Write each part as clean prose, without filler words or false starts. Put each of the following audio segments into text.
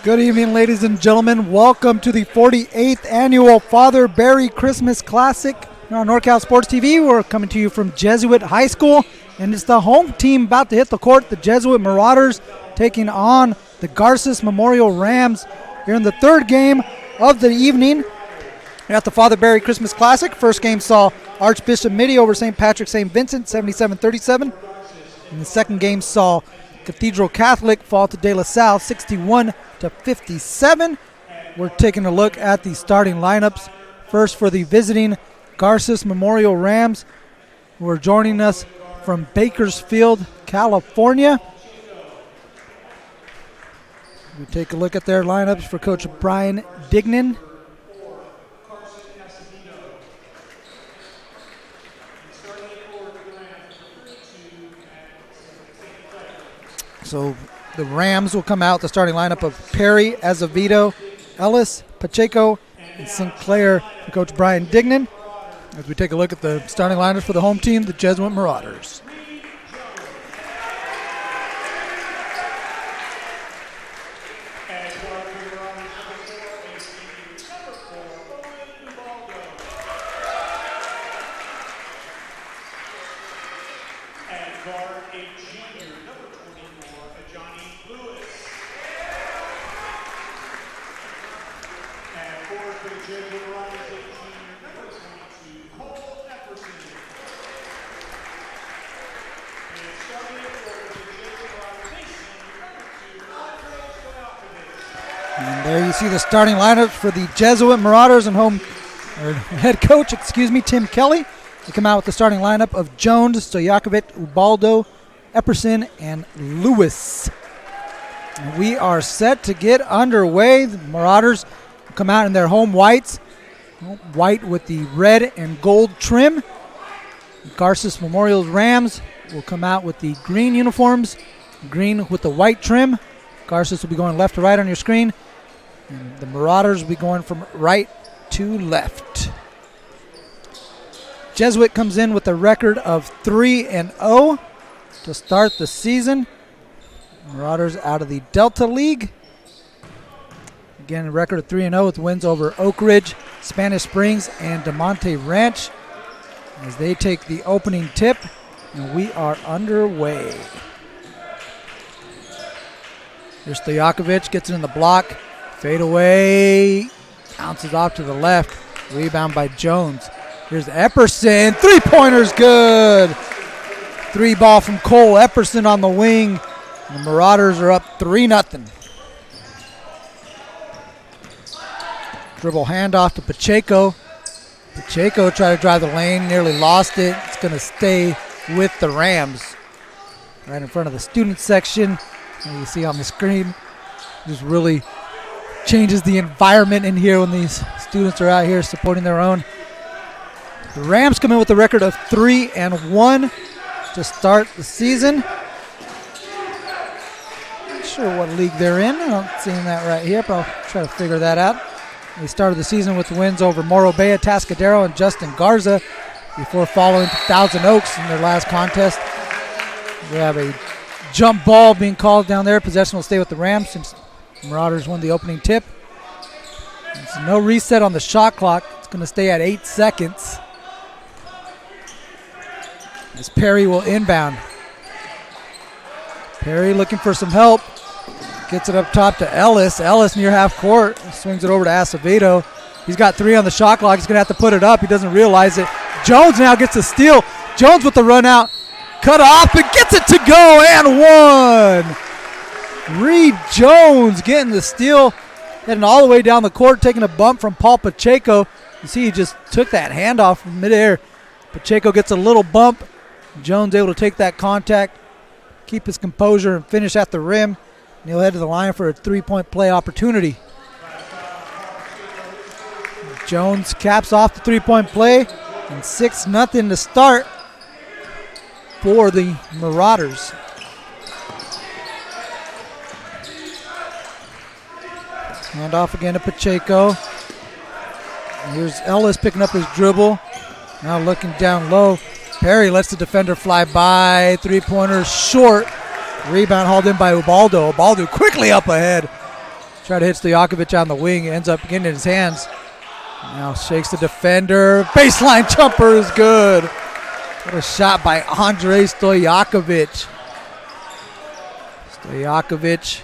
Good evening, ladies and gentlemen. Welcome to the 48th annual Father Barry Christmas Classic here on NorCal Sports TV. We're coming to you from Jesuit High School, and it's the home team about to hit the court, the Jesuit Marauders, taking on the Garces Memorial Rams here in the third game of the evening. At the Father Barry Christmas Classic, first game saw Archbishop Mitty over St. Patrick St. Vincent, 77-37. And the second game saw Cathedral Catholic fall to De La Salle, 61-57. We're taking a look at the starting lineups. First for the visiting Garces Memorial Rams, who are joining us from Bakersfield, California. We take a look at their lineups for Coach Brian Dignan. So the Rams will come out the starting lineup of Perry, Azevedo, Ellis, Pacheco, and Sinclair for Coach Brian Dignan. As we take a look at the starting lineups for the home team, the Jesuit Marauders. And there you see the starting lineups for the Jesuit Marauders and head coach, Tim Kelly. They come out with the starting lineup of Jones, Stojakovic, Ubaldo, Epperson, and Lewis. And we are set to get underway. The Marauders come out in their home whites, white with the red and gold trim. Garces Memorial Rams will come out with the green uniforms, green with the white trim. Garces will be going left to right on your screen, and the Marauders will be going from right to left. Jesuit comes in with a record of 3-0 to start the season. Marauders out of the Delta League. Again, a record of 3-0 with wins over Oak Ridge, Spanish Springs, and DeMonte Ranch as they take the opening tip, and we are underway. Here's Stojakovic, gets it in the block. Fade away. Bounces off to the left. Rebound by Jones. Here's Epperson. Three-pointer's good. Three ball from Cole Epperson on the wing. The Marauders are up 3-0. Dribble handoff to Pacheco. Pacheco tried to drive the lane, nearly lost it. It's going to stay with the Rams. Right in front of the student section. And you see on the screen, just really changes the environment in here when these students are out here supporting their own. The Rams come in with a record of 3-1 to start the season. Not sure what league they're in. I'm not seeing that right here, but I'll try to figure that out. They started the season with wins over Morro Bay, Atascadero, and Justin Garza before following Thousand Oaks in their last contest. We have a jump ball being called down there. Possession will stay with the Rams since the Marauders won the opening tip. There's no reset on the shot clock. It's going to stay at 8 seconds. As Perry will inbound. Perry looking for some help. Gets it up top to Ellis. Ellis near half court. Swings it over to Acevedo. He's got 3 on the shot clock. He's going to have to put it up. He doesn't realize it. Jones now gets a steal. Jones with the run out. Cut off and gets it to go and one. Reed Jones getting the steal. Heading all the way down the court, taking a bump from Paul Pacheco. You see he just took that handoff from midair. Pacheco gets a little bump. Jones able to take that contact, keep his composure, and finish at the rim. And he'll head to the line for a three-point play opportunity. Jones caps off the three-point play, and 6-0 to start for the Marauders. Hand off again to Pacheco. And here's Ellis picking up his dribble. Now looking down low. Perry lets the defender fly by. Three-pointer short. Rebound hauled in by Ubaldo. Ubaldo quickly up ahead. Try to hit Stojakovic on the wing. Ends up getting in his hands. Now shakes the defender. Baseline jumper is good. What a shot by Andre Stojakovic. Stojakovic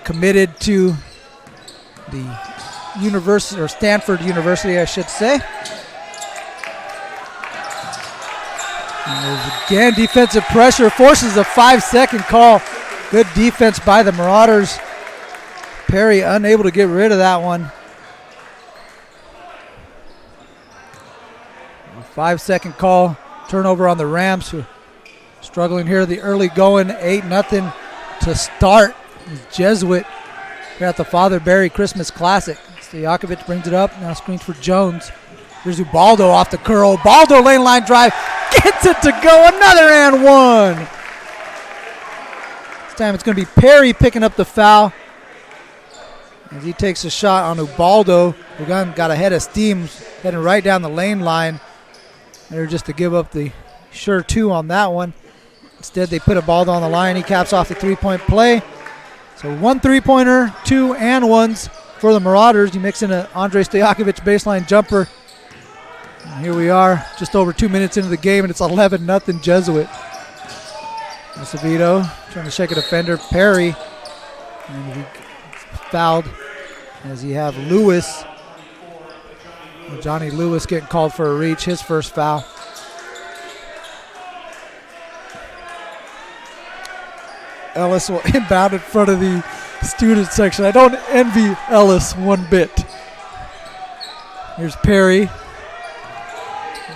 committed to the University, or Stanford University, I should say. And again, defensive pressure forces a 5-second call. Good defense by the Marauders. Perry unable to get rid of that one. 5-second call. Turnover on the Rams, who are struggling here. The early going, 8-0 to start. Jesuit here at the Father Barry Christmas Classic. Stojakovic brings it up. Now screens for Jones. Here's Ubaldo off the curl. Ubaldo lane line drive. Gets it to go. Another and one. This time it's going to be Perry picking up the foul. As he takes a shot on Ubaldo, who got a head of steam, heading right down the lane line. They're just to give up the sure two on that one. Instead, they put Ubaldo on the line. He caps off the three-point play. So 1 3-pointer, 2 and 1s for the Marauders. You mix in an Andrei Stojakovic baseline jumper. And here we are, just over 2 minutes into the game, and it's 11-0 Jesuit. Acevedo trying to shake a defender. Perry, and he fouled as you have Lewis. Johnny Lewis getting called for a reach, his first foul. Ellis will inbound in front of the student section. I don't envy Ellis one bit. Here's Perry.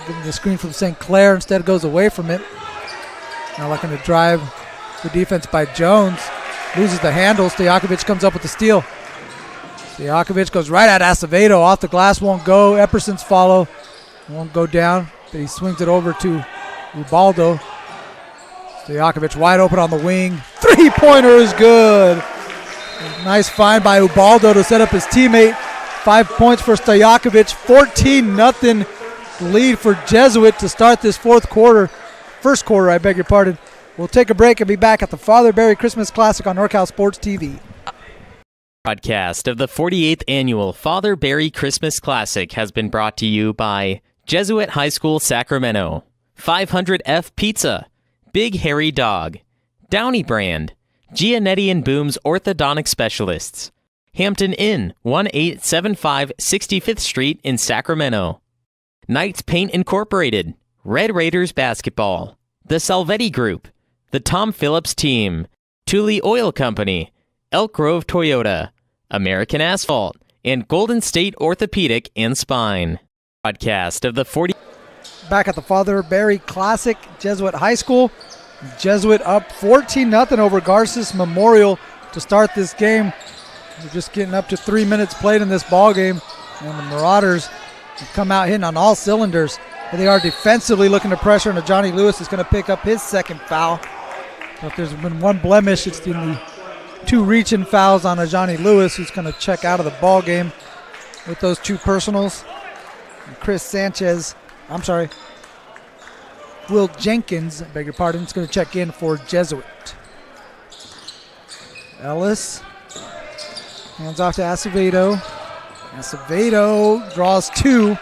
Giving the screen from St. Clair, instead goes away from it. Now looking to drive the defense by Jones. Loses the handle. Stojakovic comes up with the steal. Stojakovic goes right at Acevedo. Off the glass, won't go. Epperson's follow. Won't go down, but he swings it over to Ubaldo. Stojakovic wide open on the wing. Three-pointer is good. Nice find by Ubaldo to set up his teammate. 5 points for Stojakovic. 14-0 lead for Jesuit to start this first quarter, I beg your pardon. We'll take a break and be back at the Father Barry Christmas Classic on NorCal Sports TV. Broadcast of the 48th Annual Father Barry Christmas Classic has been brought to you by Jesuit High School Sacramento, 500F Pizza, Big Hairy Dog, Downey Brand, Gianetti and Boom's Orthodontic Specialists, Hampton Inn, 1875 65th Street in Sacramento, Knights Paint Incorporated, Red Raiders Basketball, The Salvetti Group, The Tom Phillips Team, Thule Oil Company, Elk Grove Toyota, American Asphalt, and Golden State Orthopedic and Spine. Podcast of the 40. Back at the Father Barry Classic, Jesuit High School. Jesuit up 14-0 over Garces Memorial to start this game. We're just getting up to 3 minutes played in this ball game, and the Marauders have come out hitting on all cylinders. They are defensively looking to pressure, and Johnny Lewis is going to pick up his second foul. So if there's been one blemish, it's in the 2 reach-in fouls on Johnny Lewis, who's going to check out of the ball game with those 2 personals. And Will Jenkins, I beg your pardon, is going to check in for Jesuit. Ellis hands off to Acevedo. Acevedo draws 2.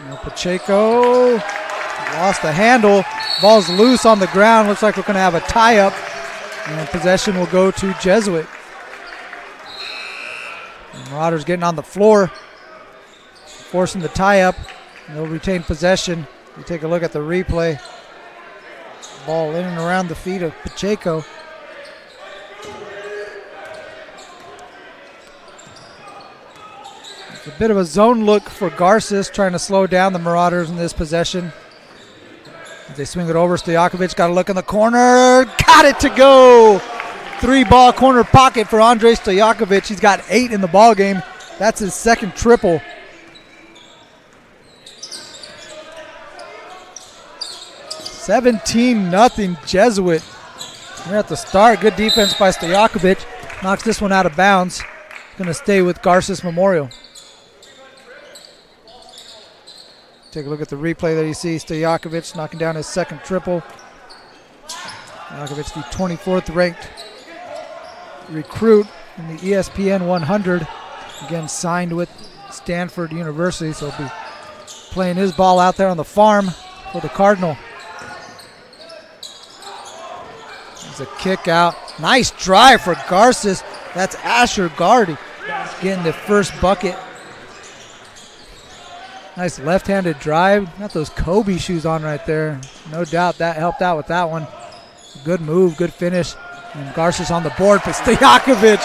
Now Pacheco lost the handle. Ball's loose on the ground. Looks like we're going to have a tie-up. And possession will go to Jesuit. The Marauders getting on the floor, forcing the tie-up. They'll retain possession. We take a look at the replay. Ball in and around the feet of Pacheco. It's a bit of a zone look for Garces, trying to slow down the Marauders in this possession. As they swing it over, Stojakovic got a look in the corner. Got it to go. 3-ball corner pocket for Andrei Stojakovic. He's got 8 in the ball game. That's his second triple. 17-0 Jesuit. Here at the start, good defense by Stojakovic. Knocks this one out of bounds. Going to stay with Garces Memorial. Take a look at the replay that you see. Stojakovic knocking down his second triple. Stojakovic, the 24th ranked recruit in the ESPN 100. Again, signed with Stanford University, so he'll be playing his ball out there on the farm for the Cardinal. There's a kick out. Nice drive for Garces. That's Asher Gardy. getting the first bucket. Nice left-handed drive. Got those Kobe shoes on right there. No doubt that helped out with that one. Good move, good finish. And Garces on the board, but Stojakovic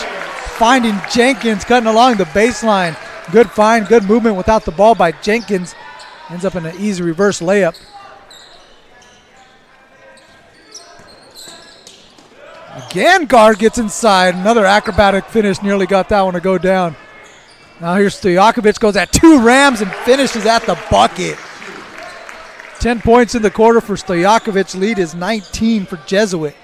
finding Jenkins, cutting along the baseline. Good find, good movement without the ball by Jenkins. Ends up in an easy reverse layup. Again, guard gets inside. Another acrobatic finish, nearly got that one to go down. Now here's Stojakovic, goes at 2 Rams and finishes at the bucket. 10 points in the quarter for Stojakovic. Lead is 19 for Jesuit.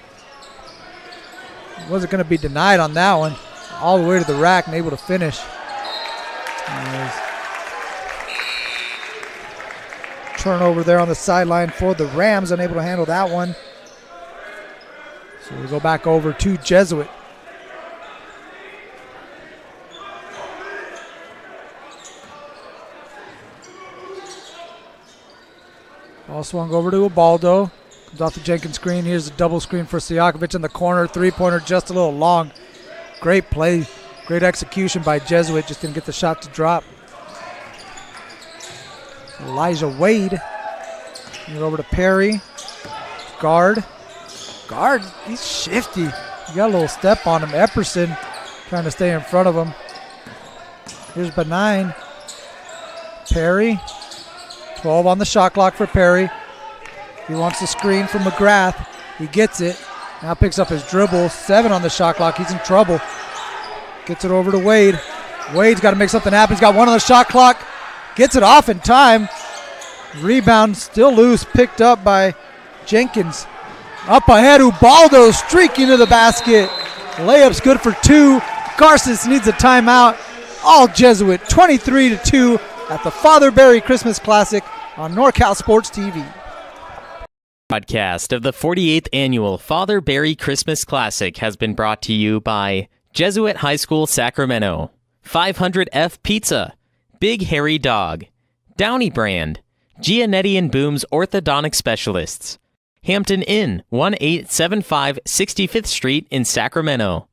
Wasn't going to be denied on that one. All the way to the rack and able to finish. Turnover there on the sideline for the Rams, unable to handle that one. So we go back over to Jesuit. Ball swung over to Ubaldo. Comes off the Jenkins screen. Here's a double screen for Stojakovic in the corner. Three-pointer just a little long. Great play. Great execution by Jesuit. Just didn't get the shot to drop. Elijah Wade. Over to Perry. Guard. He's shifty. You got a little step on him. Epperson trying to stay in front of him. Here's Benign. Perry. 12 on the shot clock for Perry. He wants the screen from McGrath. He gets it. Now picks up his dribble. 7 on the shot clock. He's in trouble. Gets it over to Wade. Wade's got to make something happen. He's got 1 on the shot clock. Gets it off in time. Rebound still loose. Picked up by Jenkins. Up ahead, Ubaldo streaking to the basket. Layup's good for 2. Garces needs a timeout. All Jesuit, 23-2 at the Father Barry Christmas Classic on NorCal Sports TV. Podcast of the 48th Annual Father Barry Christmas Classic has been brought to you by Jesuit High School Sacramento, 500F Pizza, Big Hairy Dog, Downey Brand, Gianetti and Boom's Orthodontic Specialists, Hampton Inn, 1875 65th Street in Sacramento,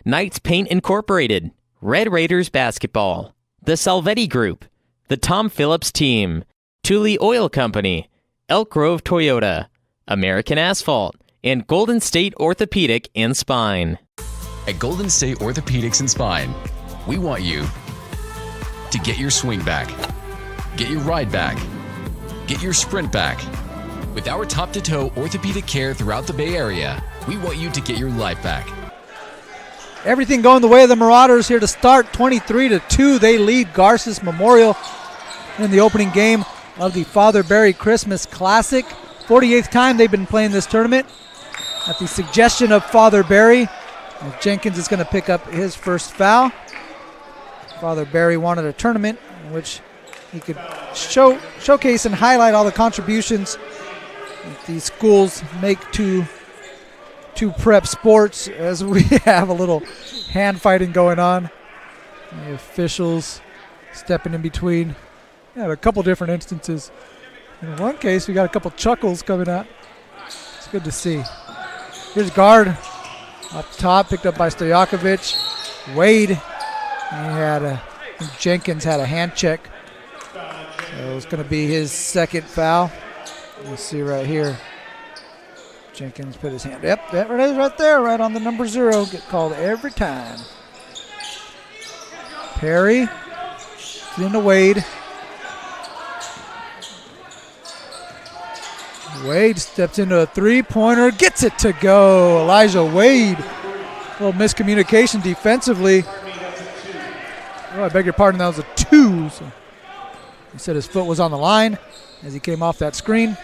Knights Paint Incorporated, Red Raiders Basketball, The Salvetti Group, The Tom Phillips Team, Thule Oil Company, Elk Grove Toyota, American Asphalt, and Golden State Orthopedic and Spine. At Golden State Orthopedics and Spine, we want you to get your swing back, get your ride back, get your sprint back. With our top-to-toe orthopedic care throughout the Bay Area, we want you to get your life back. Everything going the way of the Marauders here to start. 23-2. They lead Garces Memorial in the opening game of the Father Barry Christmas Classic. 48th time they've been playing this tournament. At the suggestion of Father Barry, Jenkins is going to pick up his first foul. Father Barry wanted a tournament in which he could showcase and highlight all the contributions that these schools make to prep sports, as we have a little hand fighting going on. The officials stepping in between. Yeah, a couple different instances. In one case, we got a couple chuckles coming out. It's good to see. Here's guard up top, picked up by Stojakovic. Wade, Jenkins had a hand check. So it's going to be his second foul. You'll see right here. Jenkins put his hand. Yep, that it is right there, right on the number 0. Get called every time. Perry into Wade. Wade steps into a three-pointer, gets it to go. Elijah Wade. A little miscommunication defensively. Oh, I beg your pardon, that was a 2. So he said his foot was on the line as he came off that screen.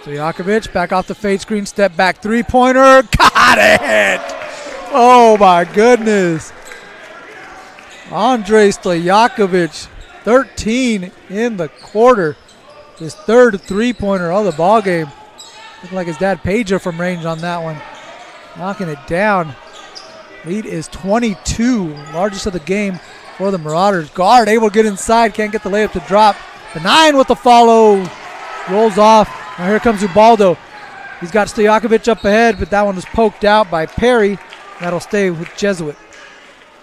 Stojakovic back off the fade screen, step back three-pointer, got it! Oh my goodness. Andre Stojakovic, 13 in the quarter. His third three-pointer of the ball game. Looking like his dad Pedro from range on that one. Knocking it down. Lead is 22, largest of the game for the Marauders. Guard able to get inside, can't get the layup to drop. Benign with the follow, rolls off. Now here comes Ubaldo. He's got Stojakovic up ahead, but that one was poked out by Perry. That'll stay with Jesuit.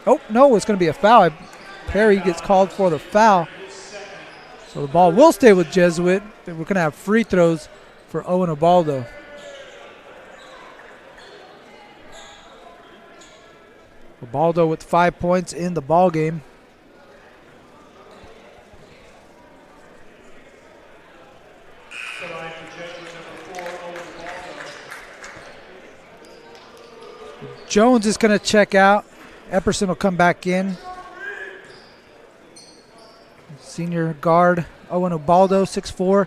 Oh, no, it's going to be a foul. Perry gets called for the foul. So the ball will stay with Jesuit. We're going to have free throws for Owen Ubaldo. Ubaldo with 5 points in the ball game. Jones is going to check out. Epperson will come back in. Senior guard Owen Ubaldo, 6'4".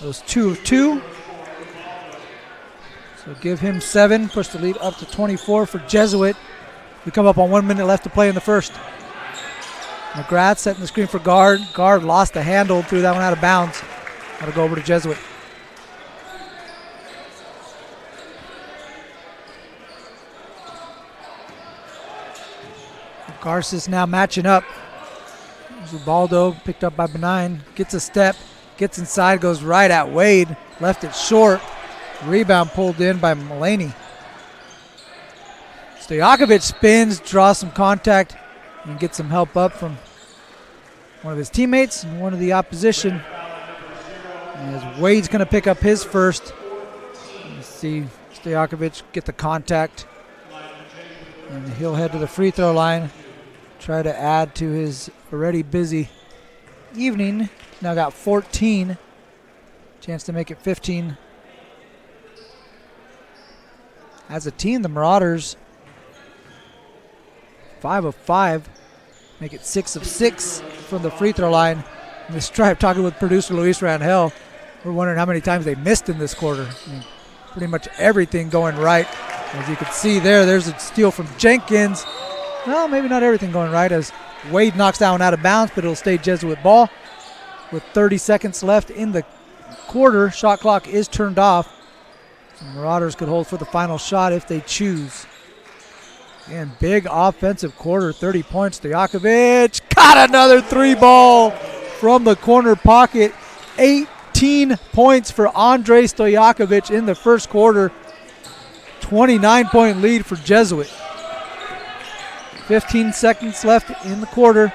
Those 2 of 2. So give him 7. Push the lead up to 24 for Jesuit. We come up on 1 minute left to play in the first. McGrath setting the screen for guard. Guard lost the handle, threw that one out of bounds. That'll go over to Jesuit. Garces now matching up. Ubaldo picked up by Benign. Gets a step. Gets inside. Goes right at Wade. Left it short. Rebound pulled in by Mulaney. Stojakovic spins. Draws some contact. And gets some help up from one of his teammates and one of the opposition. As Wade's going to pick up his first. You see Stojakovic get the contact. And he'll head to the free throw line. Try to add to his already busy evening. Now got 14. Chance to make it 15. As a team, the Marauders 5 of 5. Make it 6 of 6 from the free throw line. In this drive, talking with producer Luis Rangel, we're wondering how many times they missed in this quarter. I mean, pretty much everything going right. As you can see there's a steal from Jenkins. Well, maybe not everything going right as Wade knocks that one out of bounds, but it'll stay Jesuit ball. With 30 seconds left in the quarter, shot clock is turned off. So Marauders could hold for the final shot if they choose. And big offensive quarter, 30 points. Stojakovic got another 3 ball from the corner pocket. 18 points for Andre Stojakovic in the first quarter. 29-point lead for Jesuit. 15 seconds left in the quarter.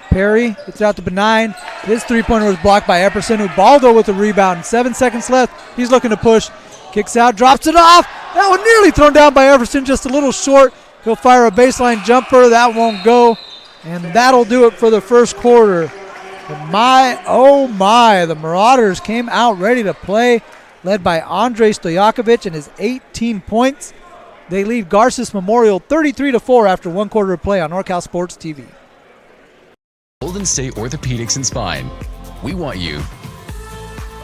Perry gets out to Benign. His three-pointer was blocked by Epperson. Ubaldo with the rebound. 7 seconds left. He's looking to push. Kicks out, drops it off. That one nearly thrown down by Epperson, just a little short. He'll fire a baseline jumper. That won't go. And that'll do it for the first quarter. But my, oh my, the Marauders came out ready to play, led by Andre Stojakovic and his 18 points. They lead Garces Memorial 33-4 after 1 quarter of play on NorCal Sports TV. Golden State Orthopedics and Spine. We want you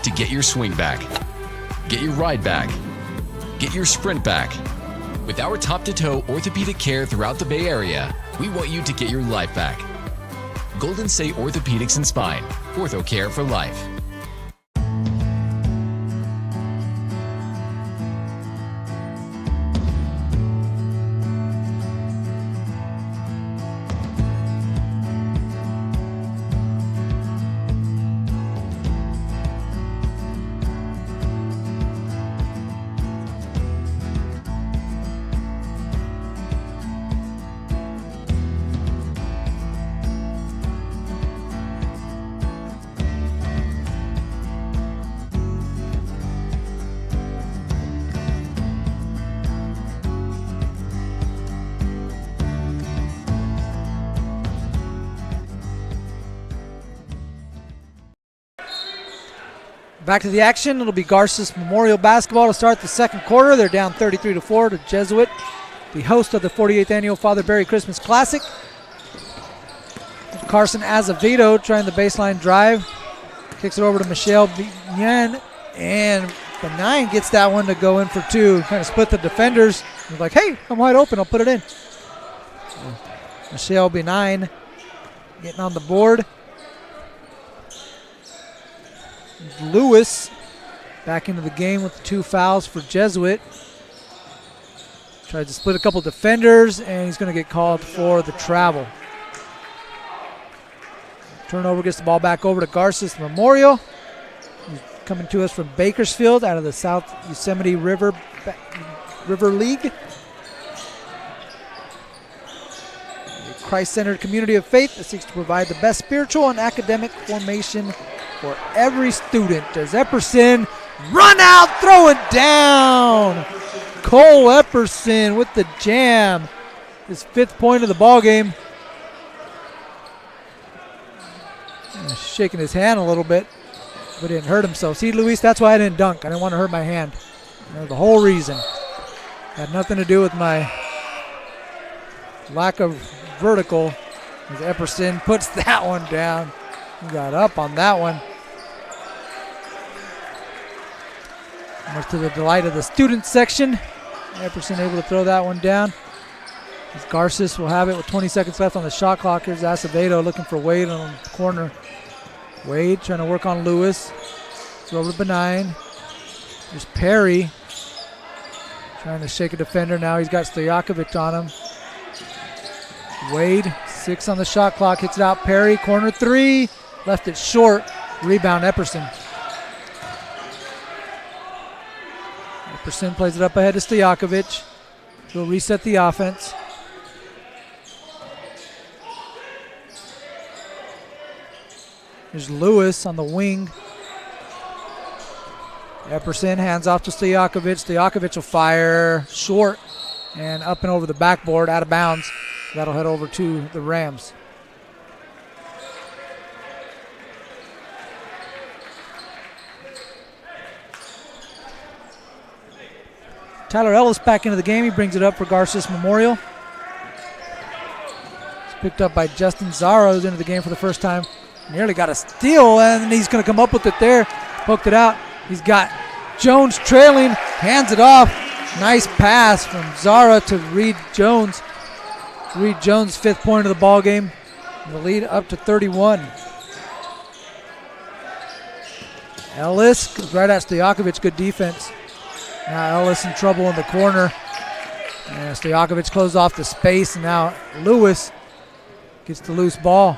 to get your swing back, get your ride back, get your sprint back. With our top-to-toe orthopedic care throughout the Bay Area, we want you to get your life back. Golden State Orthopedics and Spine. Ortho care for life. Back to the action. It'll be Garces Memorial basketball to start the second quarter. They're down 33-4 to Jesuit, the host of the 48th annual Father Barry Christmas Classic. Carson Azevedo trying the baseline drive. Kicks it over to Michelle Bien, and Benign gets that one to go in for 2. Kind of split the defenders. He's like, hey, I'm wide open. I'll put it in. So Michelle Benign getting on the board. Lewis back into the game with the 2 fouls for Jesuit. Tries to split a couple defenders, and he's going to get called for the travel. Turnover gets the ball back over to Garces Memorial. He's coming to us from Bakersfield out of the South Yosemite River League. Christ-centered community of faith that seeks to provide the best spiritual and academic formation for every student. As Epperson run out, throw it down. Cole Epperson with the jam. His 5th point of the ball game. Shaking his hand a little bit, but didn't hurt himself. See, Luis, that's why I didn't dunk. I didn't want to hurt my hand. The whole reason. Had nothing to do with my lack of vertical. As Epperson puts that one down. He got up on that one. Much to the delight of the student section. Epperson able to throw that one down. As Garces will have it with 20 seconds left on the shot clock. Here's Acevedo looking for Wade on the corner. Wade trying to work on Lewis. Throw over to Benign. There's Perry. Trying to shake a defender. Now he's got Stojakovic on him. Wade, 6 on the shot clock. Hits it out. Perry, corner 3. Left it short. Rebound Epperson. Epperson plays it up ahead to Stojakovic. He'll reset the offense. There's Lewis on the wing. Epperson hands off to Stojakovic. Stojakovic will fire short and up and over the backboard, out of bounds. That'll head over to the Rams. Tyler Ellis back into the game. He brings it up for Garces Memorial. It's picked up by Justin Zara, who's into the game for the first time. Nearly got a steal, and he's going to come up with it there. Poked it out. He's got Jones trailing, hands it off. Nice pass from Zara to Reed Jones. Reed Jones' 5th point of the ball game. The lead up to 31. Ellis goes right at Stojakovic. Good defense. Now Ellis in trouble in the corner. And Stojakovic closed off the space, and now Lewis gets the loose ball.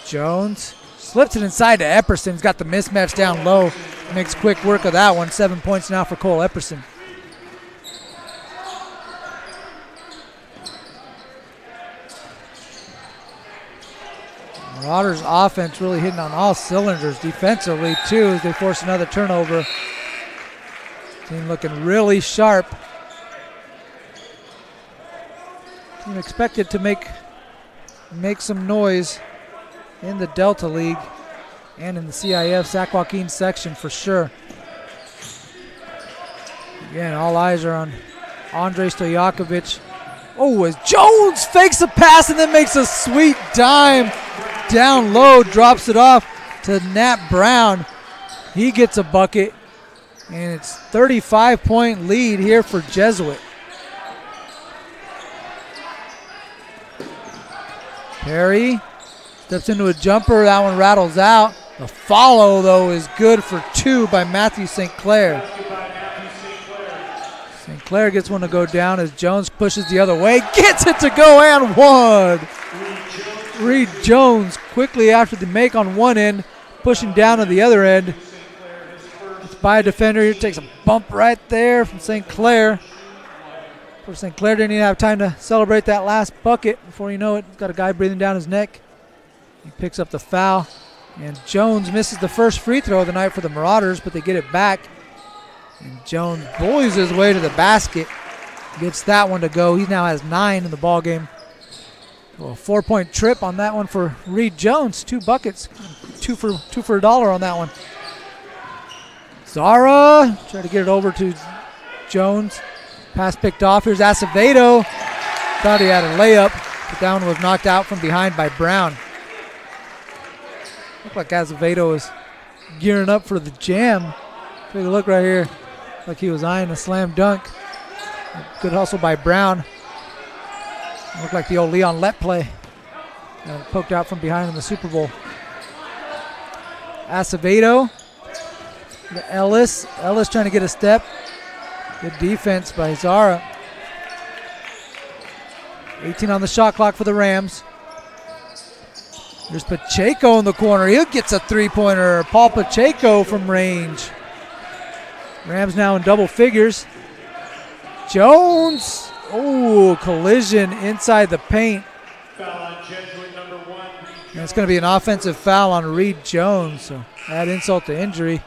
Jones slips it inside to Epperson. He's got the mismatch down low. Makes quick work of that one. 7 points now for Cole Epperson. Marauders offense really hitting on all cylinders defensively too as they force another turnover. Team looking really sharp. Team expected to make some noise in the Delta League and in the CIF Sac Joaquin section for sure. Again, all eyes are on Andre Stojakovic. Oh, as Jones fakes a pass and then makes a sweet dime down low, drops it off to Nat Brown. He gets a bucket, and it's 35-point lead here for Jesuit. Perry steps into a jumper. That one rattles out. The follow, though, is good for 2 by Matthew St. Clair. St. Clair gets one to go down as Jones pushes the other way. Gets it to go and 1. Reed Jones quickly after the make on one end, pushing down on the other end. It's by a defender. Here takes a bump right there from St. Clair. Poor St. Clair didn't even have time to celebrate that last bucket. Before you know it, he's got a guy breathing down his neck. He picks up the foul. And Jones misses the first free throw of the night for the Marauders, but they get it back. And Jones bullies his way to the basket. Gets that one to go. He now has 9 in the ball game. Well, a 4-point trip on that one for Reed Jones. 2 buckets. Two for $1 on that one. Zara try to get it over to Jones. Pass picked off. Here's Acevedo. Thought he had a layup, but that one was knocked out from behind by Brown. Looked like Acevedo was gearing up for the jam. Take a look right here. Like he was eyeing a slam dunk. Good hustle by Brown. Looked like the old Leon Lett play. Poked out from behind in the Super Bowl. Acevedo. To Ellis. Ellis trying to get a step. Good defense by Zara. 18 on the shot clock for the Rams. There's Pacheco in the corner. He gets a 3-pointer. Paul Pacheco from range. Rams now in double figures. Jones. Oh, collision inside the paint. And it's going to be an offensive foul on Reed Jones. So add insult to injury.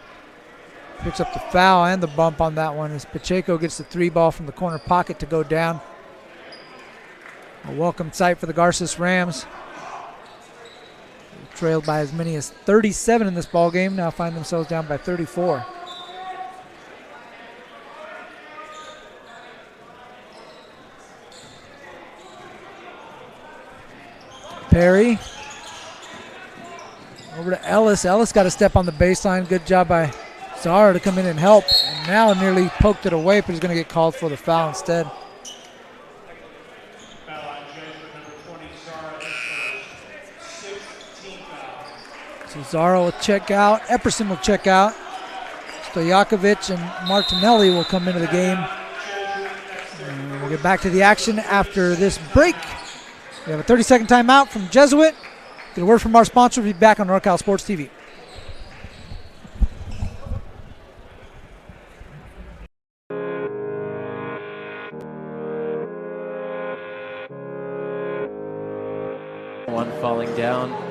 Picks up the foul and the bump on that one as Pacheco gets the 3 ball from the corner pocket to go down. A welcome sight for the Garces Rams. Trailed by as many as 37 in this ball game. Now find themselves down by 34. Perry. Over to Ellis. Ellis got a step on the baseline. Good job by Zara to come in and help. And now nearly poked it away, but he's going to get called for the foul instead. So Zara will check out. Epperson will check out. Stojakovic and Martinelli will come into the game. And we'll get back to the action after this break. We have a 30-second timeout from Jesuit. Get a word from our sponsor. We'll be back on NorCal Sports TV. One falling down.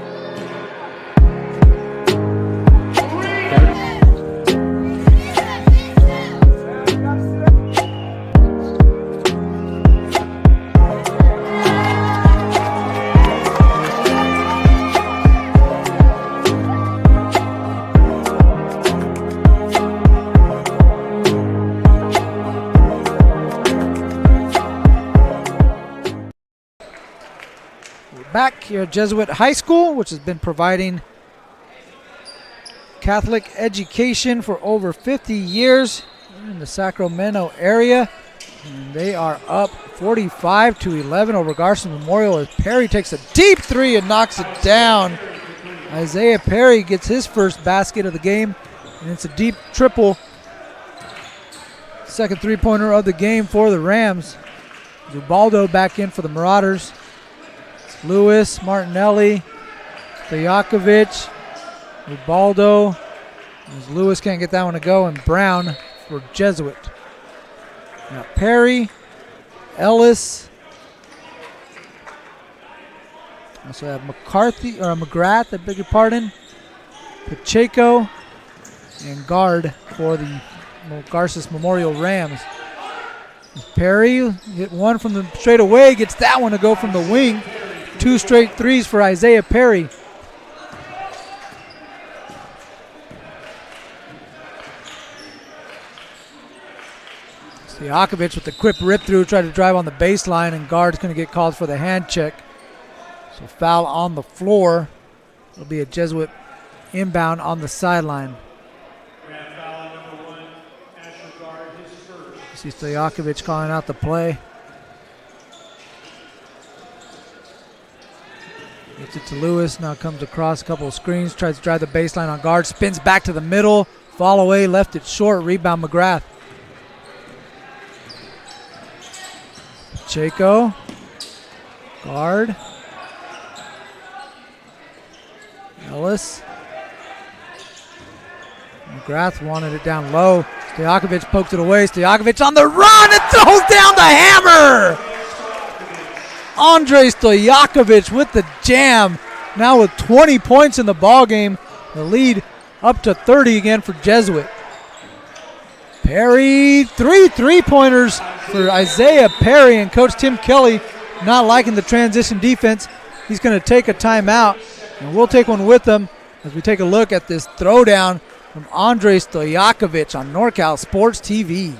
Back here at Jesuit High School, which has been providing Catholic education for over 50 years in the Sacramento area. And they are up 45-11 over Garces Memorial as Perry takes a deep 3 and knocks it down. Isaiah Perry gets his first basket of the game, and it's a deep triple. Second 3-pointer of the game for the Rams. Zubaldo back in for the Marauders. Lewis, Martinelli, Stojakovic, Ubaldo. As Lewis can't get that one to go, and Brown for Jesuit. Now Perry, Ellis. Also have McGrath, I beg your pardon. Pacheco, and guard for the Garces Memorial Rams. Perry hit one from the straight away, gets that one to go from the wing. 2 straight threes for Isaiah Perry. Stojakovic with the quick rip through, tried to drive on the baseline, and guard's going to get called for the hand check. So foul on the floor. It'll be a Jesuit inbound on the sideline. See Stojakovic calling out the play. Gets it to Lewis, now comes across a couple of screens, tries to drive the baseline on guard, spins back to the middle, fall away, left it short, rebound McGrath. Pacheco, guard. Ellis. McGrath wanted it down low. Stojakovic poked it away. Stojakovic on the run and throws down the hammer. Andre Stojakovic with the jam. Now with 20 points in the ball game. The lead up to 30 again for Jesuit. Perry, 3 3-pointers for Isaiah Perry, and Coach Tim Kelly not liking the transition defense. He's going to take a timeout, and we'll take one with him as we take a look at this throwdown from Andre Stojakovic on NorCal Sports TV.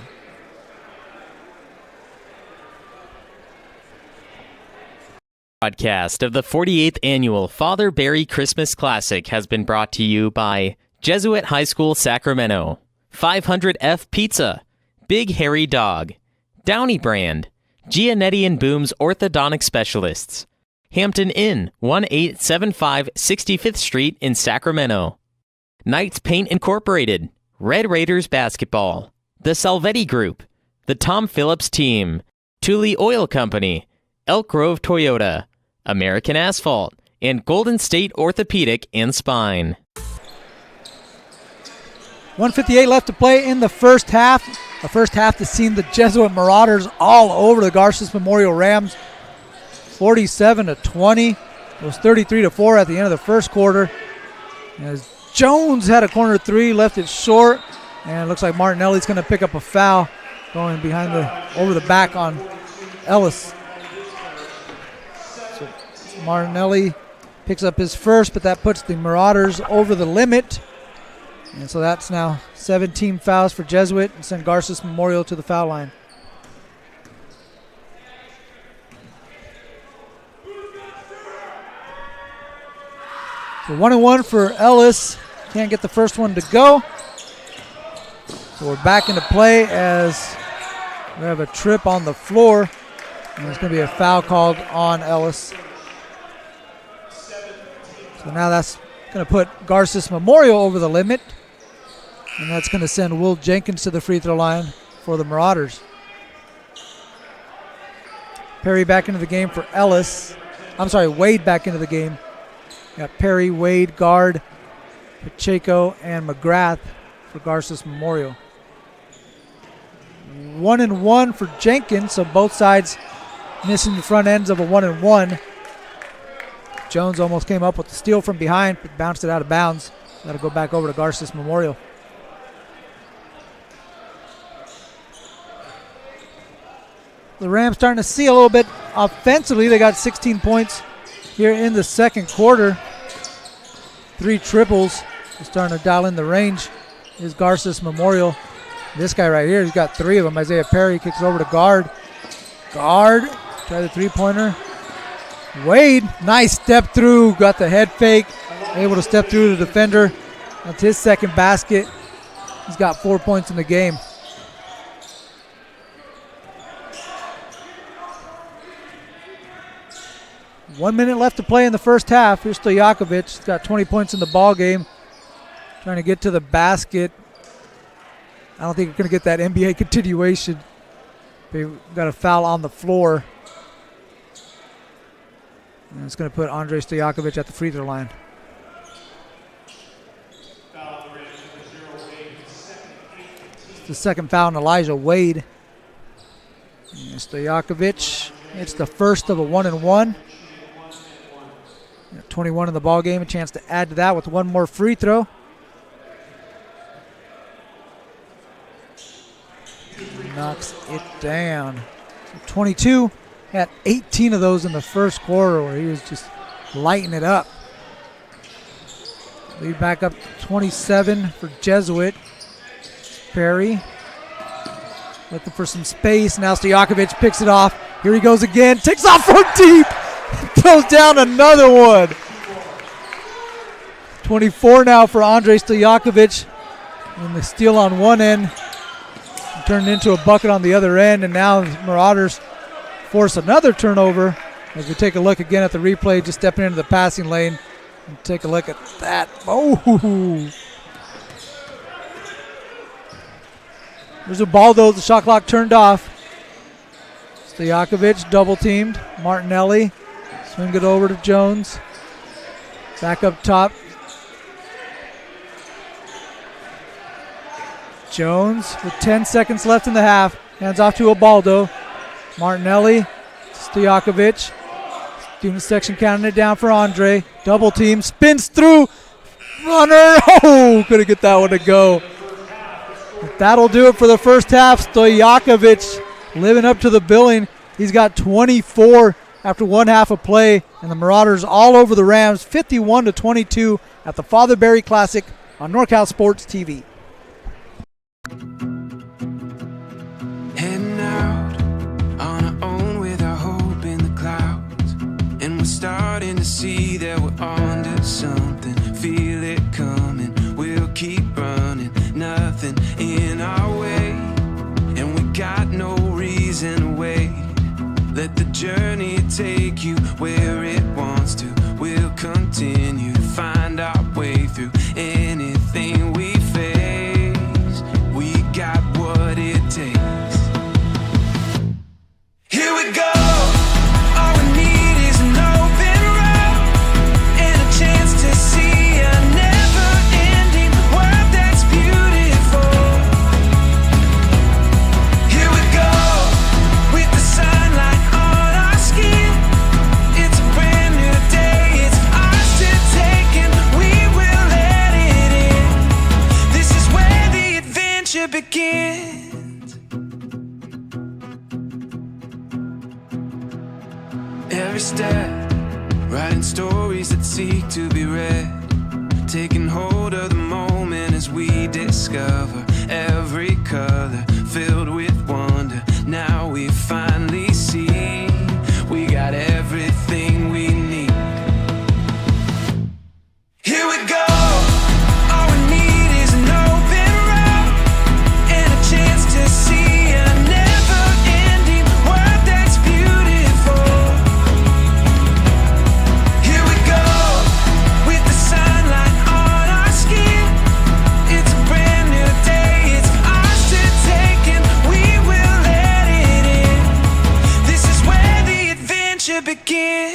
Broadcast of the 48th Annual Father Barry Christmas Classic has been brought to you by Jesuit High School Sacramento, 500F Pizza, Big Hairy Dog, Downey Brand, Gianetti and Boom's Orthodontic Specialists, Hampton Inn, 1875 65th Street in Sacramento, Knights Paint Incorporated, Red Raiders Basketball, The Salvetti Group, The Tom Phillips Team, Thule Oil Company, Elk Grove Toyota, American Asphalt, and Golden State Orthopedic and Spine. 1:58 left to play in the first half. The first half has seen the Jesuit Marauders all over the Garces Memorial Rams. 47-20. It was 33-4 at the end of the first quarter. As Jones had a corner three, left it short, and it looks like Martinelli's going to pick up a foul going over the back on Ellis. So Martinelli picks up his first, but that puts the Marauders over the limit. And so that's now 17 fouls for Jesuit and send Garces Memorial to the foul line. So 1-1 for Ellis. Can't get the first one to go. So we're back into play as we have a trip on the floor. And there's going to be a foul called on Ellis. So now that's going to put Garces Memorial over the limit. And that's going to send Will Jenkins to the free throw line for the Marauders. Perry back into the game for Ellis. Wade back into the game. Got Perry, Wade, Guard, Pacheco, and McGrath for Garces Memorial. 1-1 for Jenkins, so both sides missing the front ends of a 1-1. Jones almost came up with the steal from behind, but bounced it out of bounds. That'll go back over to Garces Memorial. The Rams starting to see a little bit offensively. They got 16 points here in the second quarter. 3 triples. They're starting to dial in the range. Is Garces Memorial. This guy right here, he's got 3 of them. Isaiah Perry kicks over to Guard. Guard, try the three-pointer. Wade, nice step through. Got the head fake. Able to step through the defender. That's his second basket. He's got 4 points in the game. One minute left to play in the first half. Here's Stojakovic. He's got 20 points in the ball game. Trying to get to the basket. I don't think we're going to get that NBA continuation. They got a foul on the floor. And it's going to put Andre Stojakovic at the free throw line. It's the second foul on Elijah Wade. And Stojakovic, it's the first of a 1-1. 21 in the ball game, a chance to add to that with one more free throw. Knocks it down. So 22, had 18 of those in the first quarter where he was just lighting it up. Lead back up to 27 for Jesuit. Perry looking for some space. Now Stojakovic picks it off. Here he goes again. Takes off from deep. Throws down another one. 24 now for Andre Stojakovic. And the steal on one end turned into a bucket on the other end. And now the Marauders force another turnover. As we take a look again at the replay, just stepping into the passing lane. And take a look at that. Oh! There's Ubaldo. The shot clock turned off. Stojakovic double teamed. Martinelli. Swing it over to Jones. Back up top. Jones with 10 seconds left in the half. Hands off to Ubaldo. Martinelli. Stojakovic. Student section counting it down for Andre. Double team. Spins through. Runner. Oh, couldn't get that one to go. But that'll do it for the first half. Stojakovic living up to the billing. He's got 24 after one half of play, and the Marauders all over the Rams, 51-22 at the Father Barry Classic on NorCal Sports TV. Heading out on our own with our hope in the clouds, and we're starting to see that we're onto something. Feel it coming, we'll keep running, nothing in our way, and we got no reason to wait. Let the journey take you where it wants to. We'll continue to find our way through anything we face. We got what it takes. Here we go. All we need is an open road and a chance to see a never-ending world that's beautiful. Here we go with the sunlight on our skin. every step, writing stories that seek to be read, taking hold of the moment as we discover every color filled with wonder. Now we finally see we got everything we need. Here we go. All we need is an open road and a chance to see a never-ending world that's beautiful. Here we go, with the sunlight on our skin. It's a brand new day, it's ours to take, and we will let it in. This is where the adventure begins.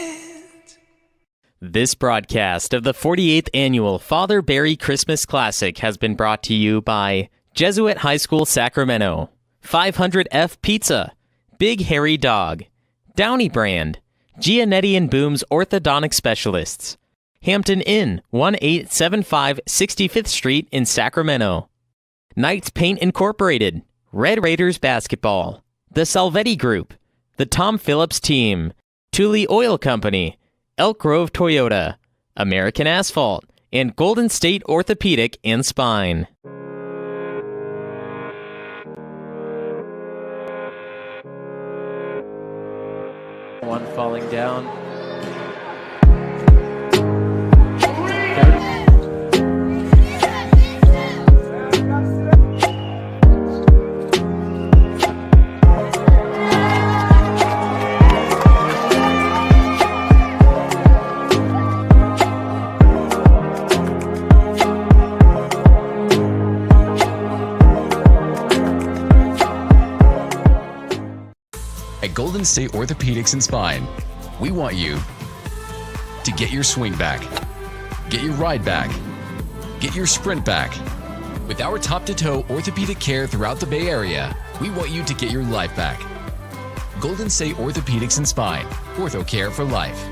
This broadcast of the 48th Annual Father Barry Christmas Classic has been brought to you by Jesuit High School Sacramento, 500F Pizza, Big Hairy Dog, Downey Brand, Gianetti and Boom's Orthodontic Specialists, Hampton Inn, 1875 65th Street in Sacramento, Knights Paint Incorporated, Red Raiders Basketball, The Salvetti Group, The Tom Phillips Team, Thule Oil Company, Elk Grove Toyota, American Asphalt, and Golden State Orthopedic and Spine. One falling down. At Golden State Orthopedics and Spine, we want you to get your swing back, get your ride back, get your sprint back. With our top-to-toe orthopedic care throughout the Bay Area, we want you to get your life back. Golden State Orthopedics and Spine, ortho care for life.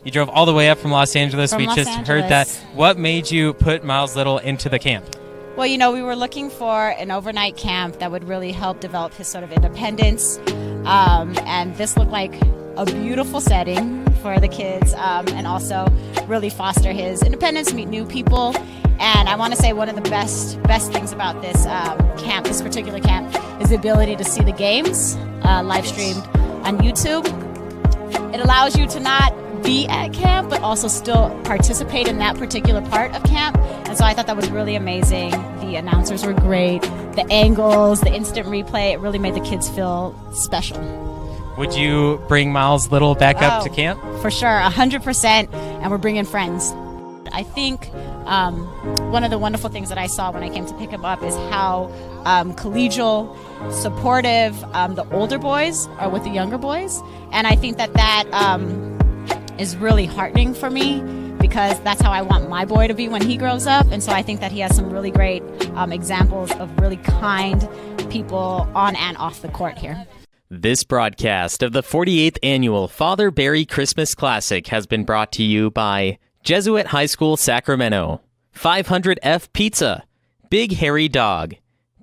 You drove all the way up from Los Angeles. From we Los just Angeles. heard that. What made you put Miles Little into the camp? Well, you know, we were looking for an overnight camp that would really help develop his sort of independence. And this looked like a beautiful setting for the kids, and also really foster his independence, meet new people. And I want to say one of the best things about this camp, this particular camp, is the ability to see the games live streamed on YouTube. It allows you to not be at camp, but also still participate in that particular part of camp. And so I thought that was really amazing. The announcers were great. The angles, the instant replay, it really made the kids feel special. Would you bring Miles Little back up to camp? For sure, 100%. And we're bringing friends. I think one of the wonderful things that I saw when I came to pick him up is how collegial, supportive the older boys are with the younger boys. And I think that is really heartening for me, because that's how I want my boy to be when he grows up. And so I think that he has some really great examples of really kind people on and off the court here. This broadcast of the 48th Annual Father Barry Christmas Classic has been brought to you by Jesuit High School Sacramento, 500F Pizza, Big Hairy Dog,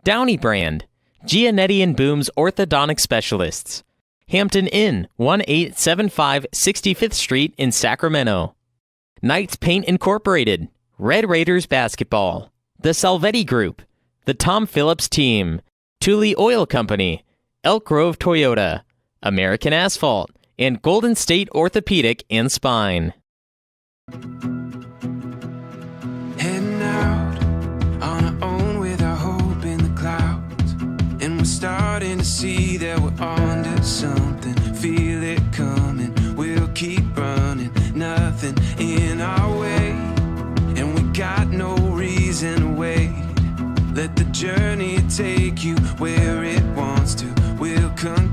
Downey Brand, Gianetti and Boom's Orthodontic Specialists, Hampton Inn, 1875 65th Street in Sacramento, Knights Paint Incorporated, Red Raiders Basketball, The Salvetti Group, The Tom Phillips Team, Thule Oil Company, Elk Grove Toyota, American Asphalt, and Golden State Orthopedic and Spine. Heading out on our own with our hope in the clouds, and we're starting to see that we're onto something. Feel it coming, we'll keep running.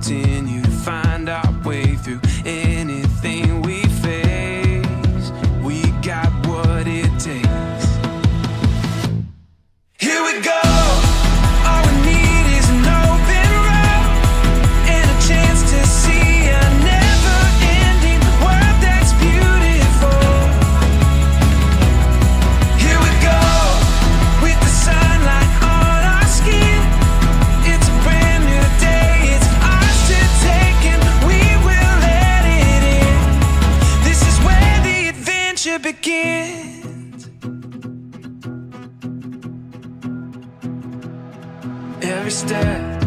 continue to find our way through anything we face. We got what it takes. Here we go. All we need is an open road and a chance to see a never-ending world that's beautiful. Here we go, with the sunlight on our skin. It's a brand new day, it's ours to take, and we will let it in. This is where the adventure begins. Every step,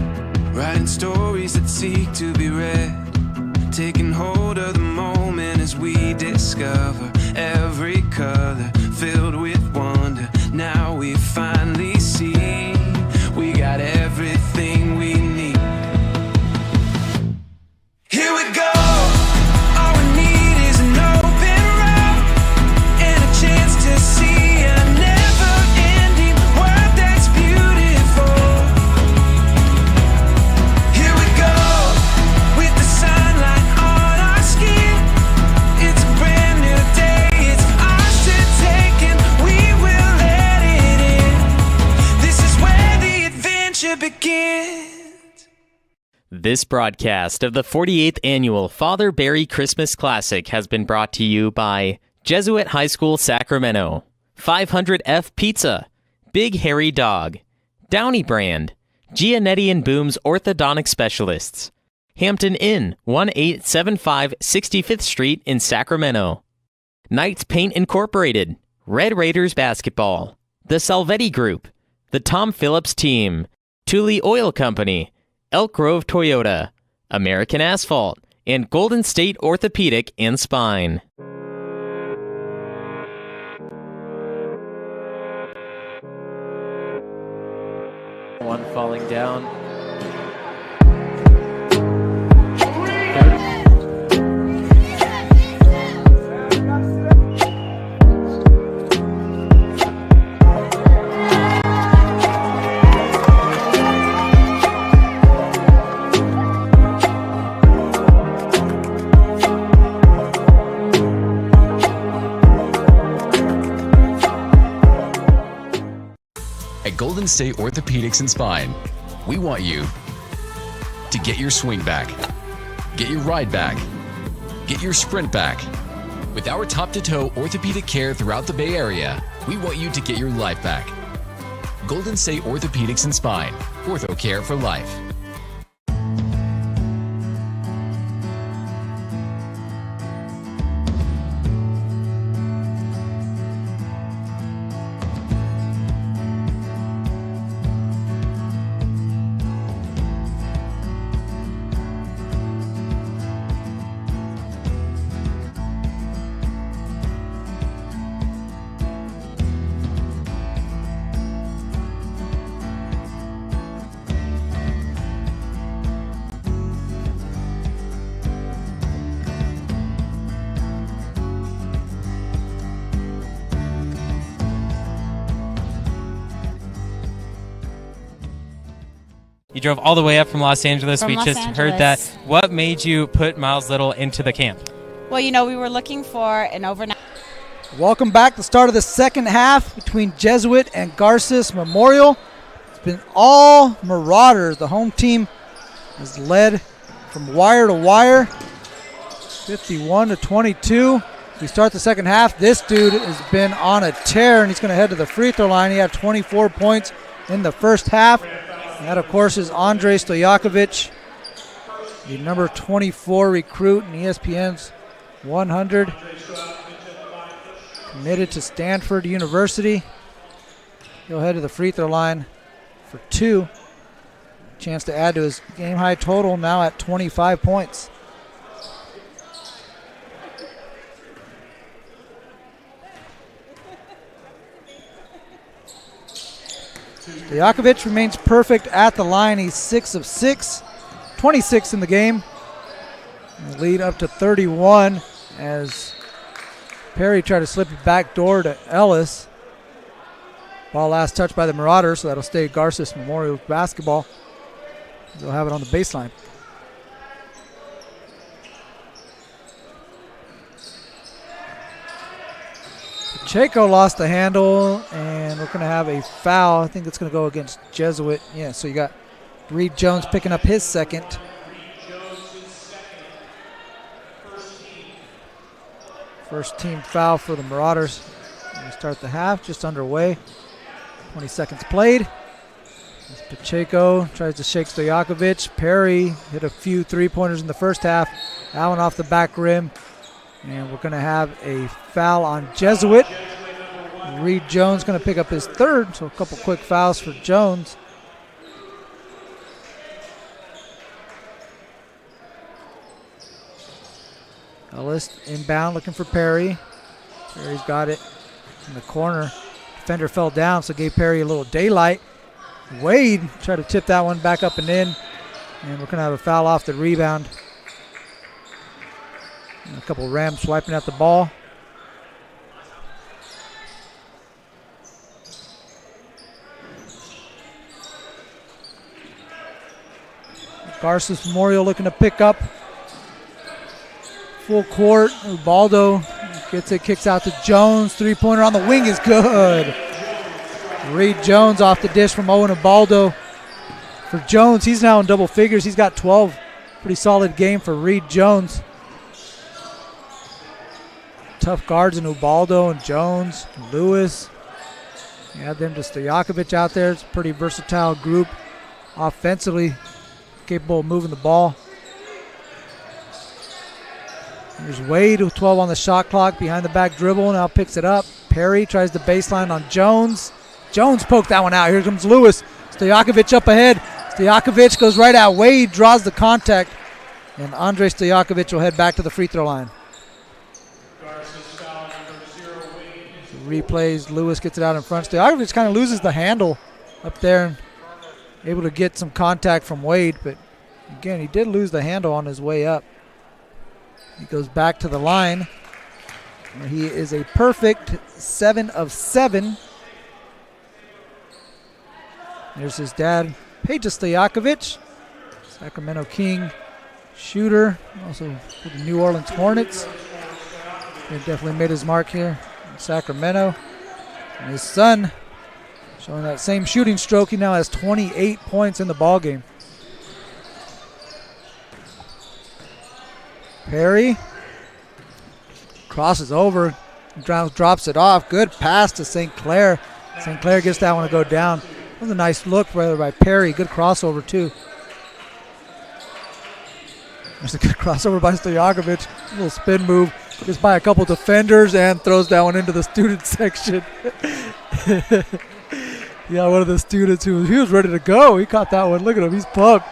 writing stories that seek to be read, taking hold of the moment as we discover every color filled with wonder. Now we finally see we got everything we need. Here we go. All we need is an open road and a chance to see a never-ending world that's beautiful. Here we go, with the sunlight on our skin. It's a brand new day, it's ours to take, and we will let it in. This is where the adventure begins. This broadcast of the 48th Annual Father Barry Christmas Classic has been brought to you by Jesuit High School Sacramento, 500F Pizza, Big Hairy Dog, Downey Brand, Gianetti and Boom's Orthodontic Specialists, Hampton Inn, 1875 65th Street in Sacramento, Knights Paint Incorporated, Red Raiders Basketball, The Salvetti Group, The Tom Phillips Team, Thule Oil Company, Elk Grove Toyota, American Asphalt, and Golden State Orthopedic and Spine. One falling down. At Golden State Orthopedics and Spine, we want you to get your swing back, get your ride back, get your sprint back. With our top-to-toe orthopedic care throughout the Bay Area, we want you to get your life back. Golden State Orthopedics and Spine, ortho care for life. You drove all the way up from Los Angeles. From We Los just Angeles. heard that. What made you put Miles Little into the camp? Well, you know, we were looking for an overnight. Welcome back. The start of the second half between Jesuit and Garces Memorial. It's been all Marauders. The home team has led from wire to wire, 51-22. We start the second half. This dude has been on a tear, and he's going to head to the free throw line. He had 24 points in the first half. And that, of course, is Andrei Stojakovic, the number 24 recruit in ESPN's 100. Committed to Stanford University. He'll head to the free throw line for two. Chance to add to his game-high total, now at 25 points. Stojakovic remains perfect at the line. He's 6 of 6, 26 in the game. The lead up to 31 as Perry tried to slip it back door to Ellis. Ball last touched by the Marauders, so that'll stay Garces Memorial basketball. They'll have it on the baseline. Pacheco lost the handle, and we're going to have a foul. I think it's going to go against Jesuit. Yeah, so you got Reed Jones picking up his second. First team foul for the Marauders. We start the half, just underway. 20 seconds played. As Pacheco tries to shake Stojakovic. Perry hit a few three-pointers in the first half. That one off the back rim. And we're going to have a foul on Jesuit. Reed Jones going to pick up his third, so a couple quick fouls for Jones. Ellis inbound looking for Perry. Perry's got it in the corner. Defender fell down, so gave Perry a little daylight. Wade tried to tip that one back up and in. And we're going to have a foul off the rebound. And a couple Rams swiping at the ball. Garces Memorial looking to pick up. Full court. Ubaldo gets it, kicks out to Jones. Three-pointer on the wing is good. Reed Jones off the dish from Owen Ubaldo. For Jones, he's now in double figures. He's got 12. Pretty solid game for Reed Jones. Tough guards in Ubaldo and Jones, and Lewis. You add them to Stojakovic out there. It's a pretty versatile group. Offensively capable of moving the ball. There's Wade with 12 on the shot clock, behind the back dribble, now picks it up. Perry tries the baseline on Jones. Jones poked that one out. Here comes Lewis. Stojakovic up ahead. Stojakovic goes right at Wade, draws the contact, and Andre Stojakovic will head back to the free throw line. Replays, Lewis gets it out in front. Stojakovic kind of loses the handle up there and able to get some contact from Wade, but again, he did lose the handle on his way up. He goes back to the line. He is a perfect 7 of 7. There's his dad, Peja Stojakovic, Sacramento King shooter, also for the New Orleans Hornets. He definitely made his mark here in Sacramento. And his son showing that same shooting stroke. He now has 28 points in the ballgame. Perry crosses over, drops it off. Good pass to St. Clair. St. Clair gets that one to go down. That was a nice look by Perry. Good crossover too. There's a good crossover by Stojakovic. A little spin move. Gets by a couple defenders and throws that one into the student section. Yeah, one of the students he was ready to go. He caught that one. Look at him. He's pumped.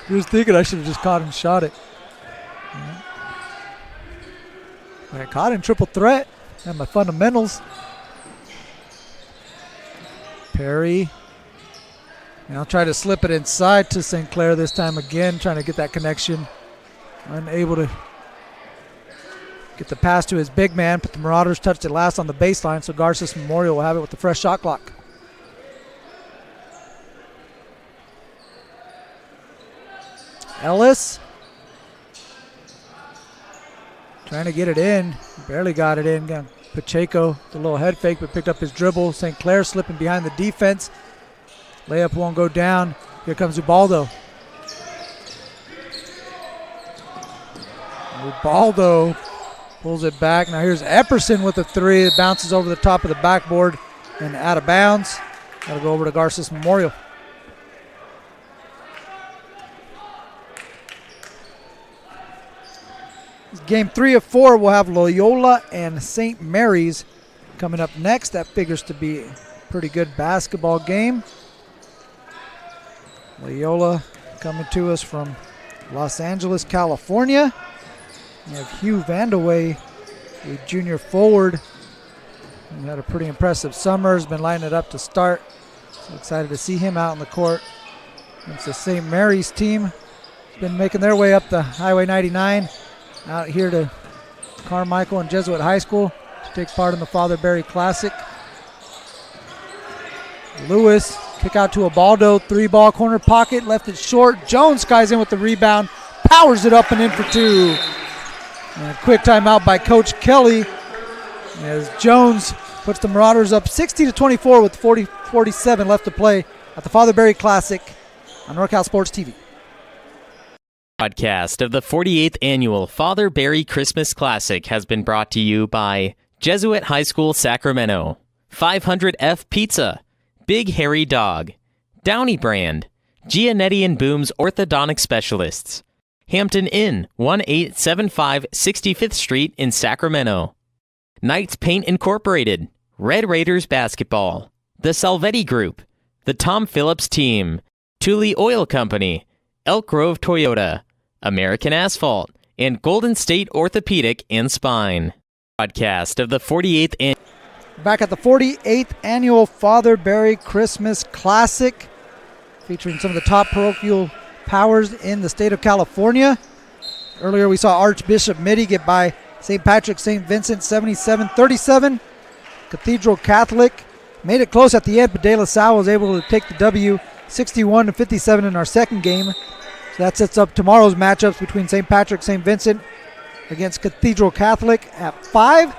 He was thinking I should have just caught and shot it. I caught in triple threat. Had my fundamentals. Perry. And I'll try to slip it inside to St. Clair this time again, trying to get that connection. Unable to get the pass to his big man, but the Marauders touched it last on the baseline, so Garces Memorial will have it with the fresh shot clock. Ellis. Trying to get it in. Barely got it in. Got Pacheco, the little head fake, but picked up his dribble. St. Clair slipping behind the defense. Layup won't go down. Here comes Ubaldo. Ubaldo pulls it back. Now here's Epperson with a three. It bounces over the top of the backboard and out of bounds. That'll go over to Garces Memorial. Game 3 of 4, we'll have Loyola and St. Mary's coming up next. That figures to be a pretty good basketball game. Loyola coming to us from Los Angeles, California. We have Hugh Vandaway, a junior forward. He had a pretty impressive summer. Has been lining it up to start. So excited to see him out in the court. It's the St. Mary's team. Has been making their way up the Highway 99 out here to Carmichael and Jesuit High School to take part in the Father Barry Classic. Lewis, kick out to Ubaldo, 3-ball corner pocket, left it short. Jones skies in with the rebound, powers it up and in for two. And a quick timeout by Coach Kelly as Jones puts the Marauders up 60-24 with 47 left to play at the Father Barry Classic on NorCal Sports TV. Podcast of the 48th Annual Father Barry Christmas Classic has been brought to you by Jesuit High School Sacramento, 500F Pizza, Big Hairy Dog, Downey Brand, Gianetti and Boom's Orthodontic Specialists, Hampton Inn, 1875 65th Street in Sacramento, Knights Paint Incorporated, Red Raiders Basketball, The Salvetti Group, The Tom Phillips Team, Thule Oil Company, Elk Grove Toyota, American Asphalt, and Golden State Orthopedic and Spine. Podcast of the 48th Back at the 48th Annual Father Barry Christmas Classic, featuring some of the top parochial powers in the state of California. Earlier we saw Archbishop Mitty get by St. Patrick St. Vincent 77-37. Cathedral Catholic made it close at the end, but De La Salle was able to take the W 61-57 in our second game. So that sets up tomorrow's matchups between St. Patrick St. Vincent against Cathedral Catholic at 5.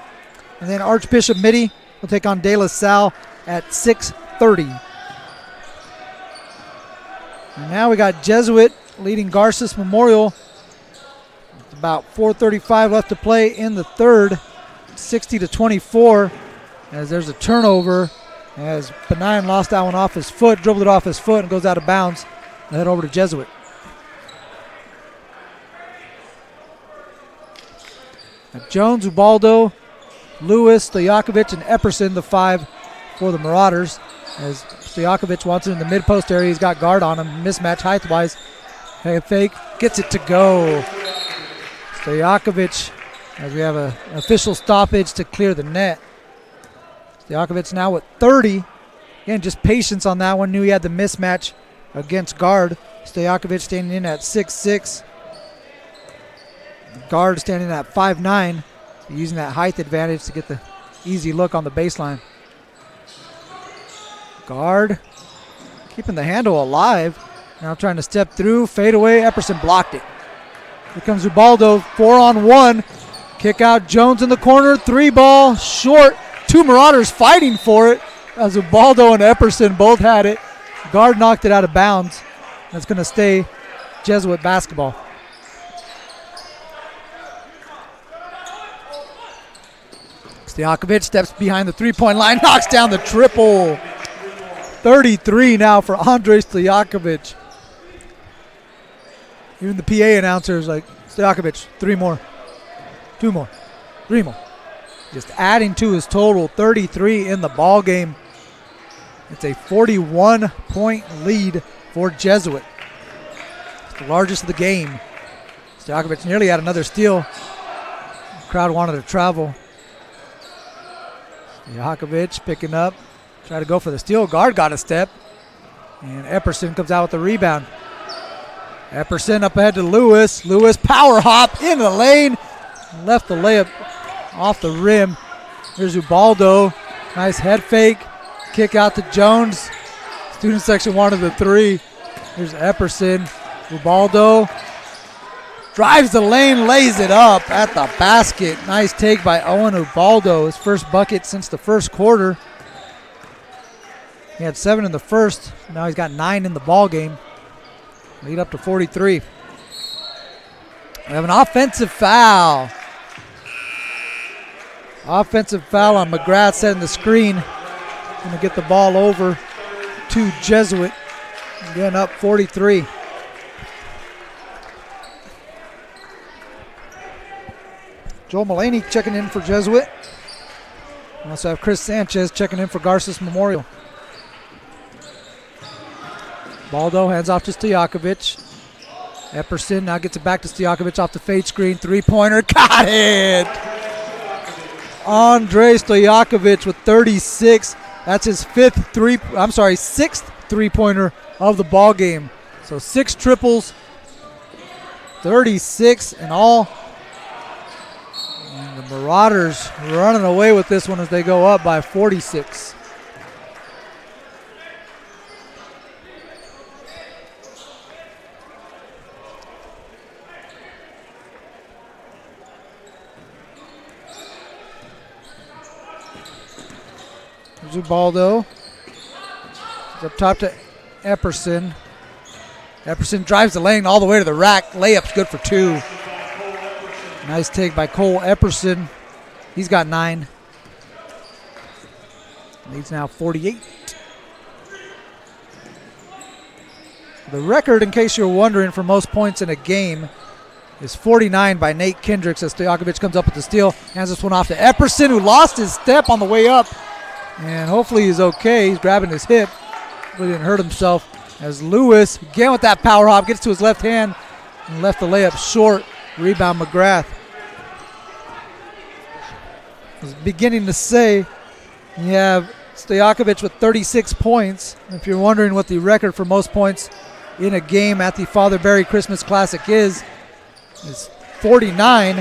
And then Archbishop Mitty will take on De La Salle at 6:30. And now we got Jesuit leading Garces Memorial. With about 4:35 left to play in the third, 60-24. As there's a turnover, as Benign lost that one off his foot, dribbled it off his foot, and goes out of bounds. And head over to Jesuit. Now Jones, Ubaldo, Lewis, Stojakovic, and Epperson, the 5 for the Marauders. As Stojakovic wants it in the mid-post area, he's got guard on him, mismatch height-wise. Hey, fake, gets it to go. Stojakovic, as we have an official stoppage to clear the net. Stojakovic now with 30. Again, just patience on that one. Knew he had the mismatch against guard. Stojakovic standing in at 6'6". Guard standing at 5'9", using that height advantage to get the easy look on the baseline. Guard keeping the handle alive. Now trying to step through, fade away. Epperson blocked it. Here comes Ubaldo, 4-on-1. Kick out, Jones in the corner, 3-ball, short. 2 Marauders fighting for it as Ubaldo and Epperson both had it. Guard knocked it out of bounds. That's going to stay Jesuit basketball. Stojakovic steps behind the three-point line, knocks down the triple. 33 now for Andrei Stojakovic. Even the PA announcer is like, Stojakovic, 3 more, 2 more, 3 more. Just adding to his total, 33 in the ball game. It's a 41-point lead for Jesuit. It's the largest of the game. Stojakovic nearly had another steal. The crowd wanted to travel. Stojakovic picking up, try to go for the steal. Guard got a step, and Epperson comes out with the rebound. Epperson up ahead to Lewis. Lewis power hop into the lane, left the layup off the rim. Here's Ubaldo, nice head fake, kick out to Jones. Student section wanted the 3. Here's Epperson. Ubaldo drives the lane, lays it up at the basket. Nice take by Owen Ubaldo, his first bucket since the first quarter. He had 7 in the first. Now he's got 9 in the ball game. Lead up to 43. We have an offensive foul. Offensive foul on McGrath setting the screen. Going to get the ball over to Jesuit. Again, up 43. Joel Mullaney checking in for Jesuit. We also have Chris Sanchez checking in for Garces Memorial. Baldo hands off to Stojakovic. Epperson now gets it back to Stojakovic off the fade screen. 3-pointer, got it! Andrei Stojakovic with 36. That's his sixth three-pointer of the ball game. So 6 triples, 36 in all. And the Marauders running away with this one as they go up by 46. Zubaldo. It's up top to Epperson. Epperson drives the lane all the way to the rack. Layup's good for 2. Nice take by Cole Epperson. He's got 9. Leads now 48. The record, in case you're wondering, for most points in a game is 49 by Nate Kendricks as Stojakovic comes up with the steal. Hands this one off to Epperson, who lost his step on the way up. And hopefully he's okay. He's grabbing his hip. He didn't hurt himself. As Lewis, again with that power hop, gets to his left hand and left the layup short. Rebound McGrath. I was beginning to say you have Stojakovic with 36 points. If you're wondering what the record for most points in a game at the Father Barry Christmas Classic is 49,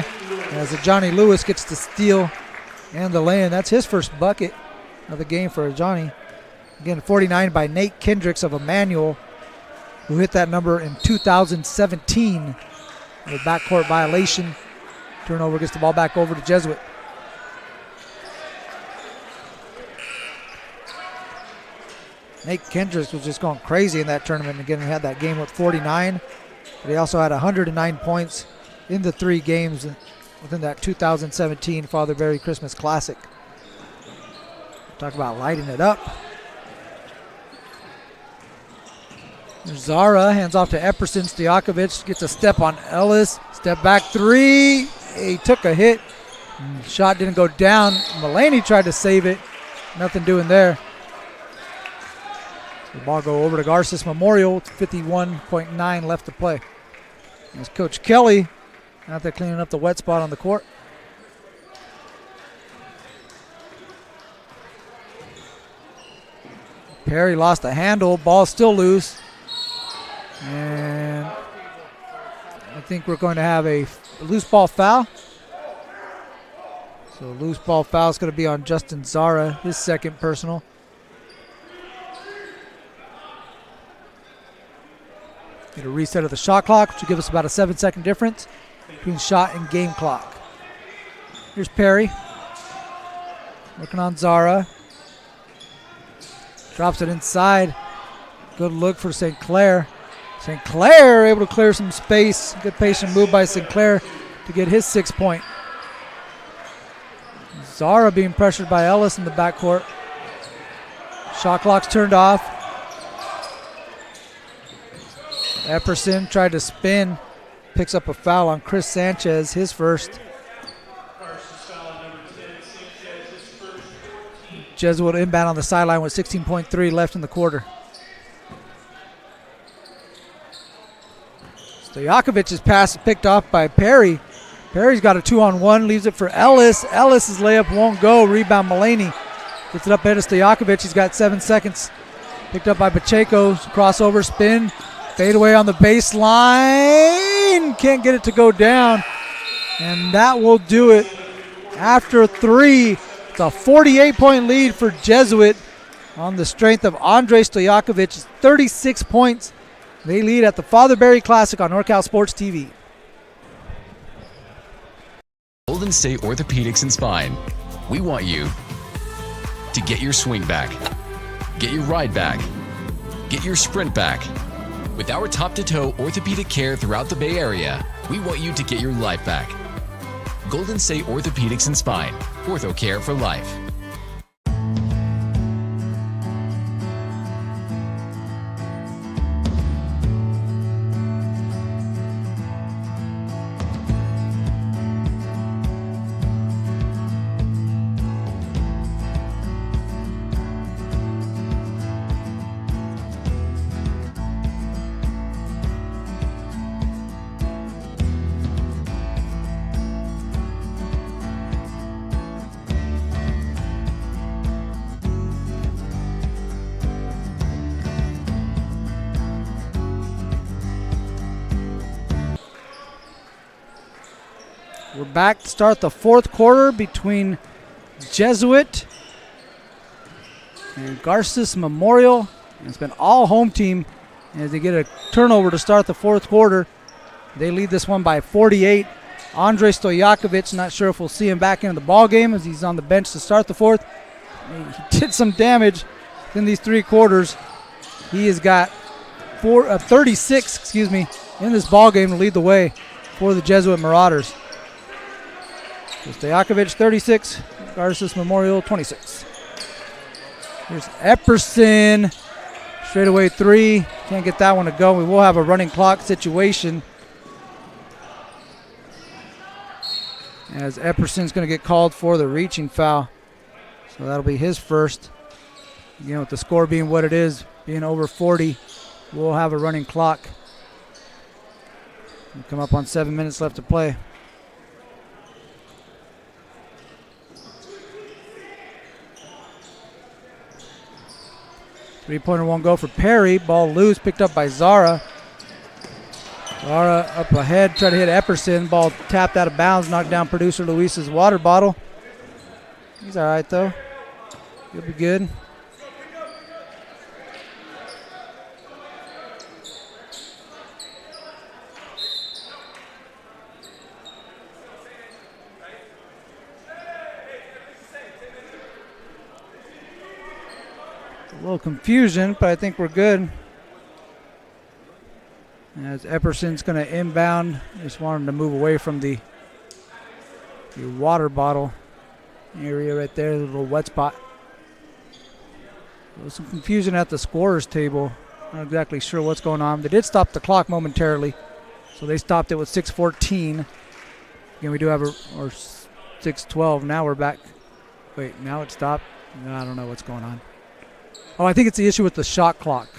as Johnny Lewis gets the steal and the lay-in. That's his first bucket of the game for Johnny. Again, 49 by Nate Kendricks of Emmanuel, who hit that number in 2017. A backcourt violation. Turnover, gets the ball back over to Jesuit. Nate Kendricks was just going crazy in that tournament. Again, he had that game with 49, but he also had 109 points in the 3 games within that 2017 Father Barry Christmas Classic. Talk about lighting it up. Zara hands off to Epperson. Stojakovic gets a step on Ellis. Step back 3. He took a hit. Shot didn't go down. Mulaney tried to save it. Nothing doing there. The ball go over to Garces Memorial. 51.9 left to play. There's Coach Kelly out there cleaning up the wet spot on the court. Perry lost the handle. Ball still loose. And I think we're going to have a loose ball foul. So loose ball foul is going to be on Justin Zara, his second personal. Get a reset of the shot clock, which will give us about a 7-second difference between shot and game clock. Here's Perry. Working on Zara. Drops it inside. Good look for St. Clair. St. Clair able to clear some space. Good patient move by St. Clair to get his 6-point. Zara being pressured by Ellis in the backcourt. Shot clock's turned off. Epperson tried to spin. Picks up a foul on Chris Sanchez, his first. Jesuit inbound on the sideline with 16.3 left in the quarter. Stojakovic's pass is picked off by Perry. Perry's got a 2-on-1, leaves it for Ellis. Ellis's layup won't go. Rebound Mulaney. Gets it up ahead of Stojakovic. He's got 7 seconds. Picked up by Pacheco. Crossover spin. Fade away on the baseline. Can't get it to go down. And that will do it. After 3, it's a 48-point lead for Jesuit on the strength of Andre Stojakovic's 36 points. They lead at the Father Barry Classic on NorCal Sports TV. Golden State Orthopedics and Spine. We want you to get your swing back, get your ride back, get your sprint back. With our top-to-toe orthopedic care throughout the Bay Area, we want you to get your life back. Golden State Orthopedics and Spine. Ortho care for life. We're back to start the fourth quarter between Jesuit and Garces Memorial. And it's been all home team as they get a turnover to start the fourth quarter. They lead this one by 48. Andre Stojakovic, not sure if we'll see him back into the ball game as he's on the bench to start the fourth. he did some damage in these 3 quarters. He has got 36, in this ball game to lead the way for the Jesuit Marauders. So Stojakovic 36, Garces Memorial 26. Here's Epperson, straightaway 3. Can't get that one to go. We will have a running clock situation, as Epperson's going to get called for the reaching foul. So that'll be his first. Again, with the score being what it is, being over 40, we'll have a running clock. We'll come up on 7 minutes left to play. Three-pointer won't go for Perry. Ball loose, picked up by Zara. Zara up ahead, try to hit Epperson. Ball tapped out of bounds, knocked down producer Luis's water bottle. He's all right, though. He'll be good. A little confusion, but I think we're good. As Epperson's going to inbound. Just want him to move away from the water bottle area right there, the little wet spot. There was some confusion at the scorer's table. Not exactly sure what's going on. They did stop the clock momentarily, so they stopped it with 6:14. Again, we do have or 6:12. Now we're back. Wait, now it stopped. No, I don't know what's going on. Oh, I think it's the issue with the shot clock.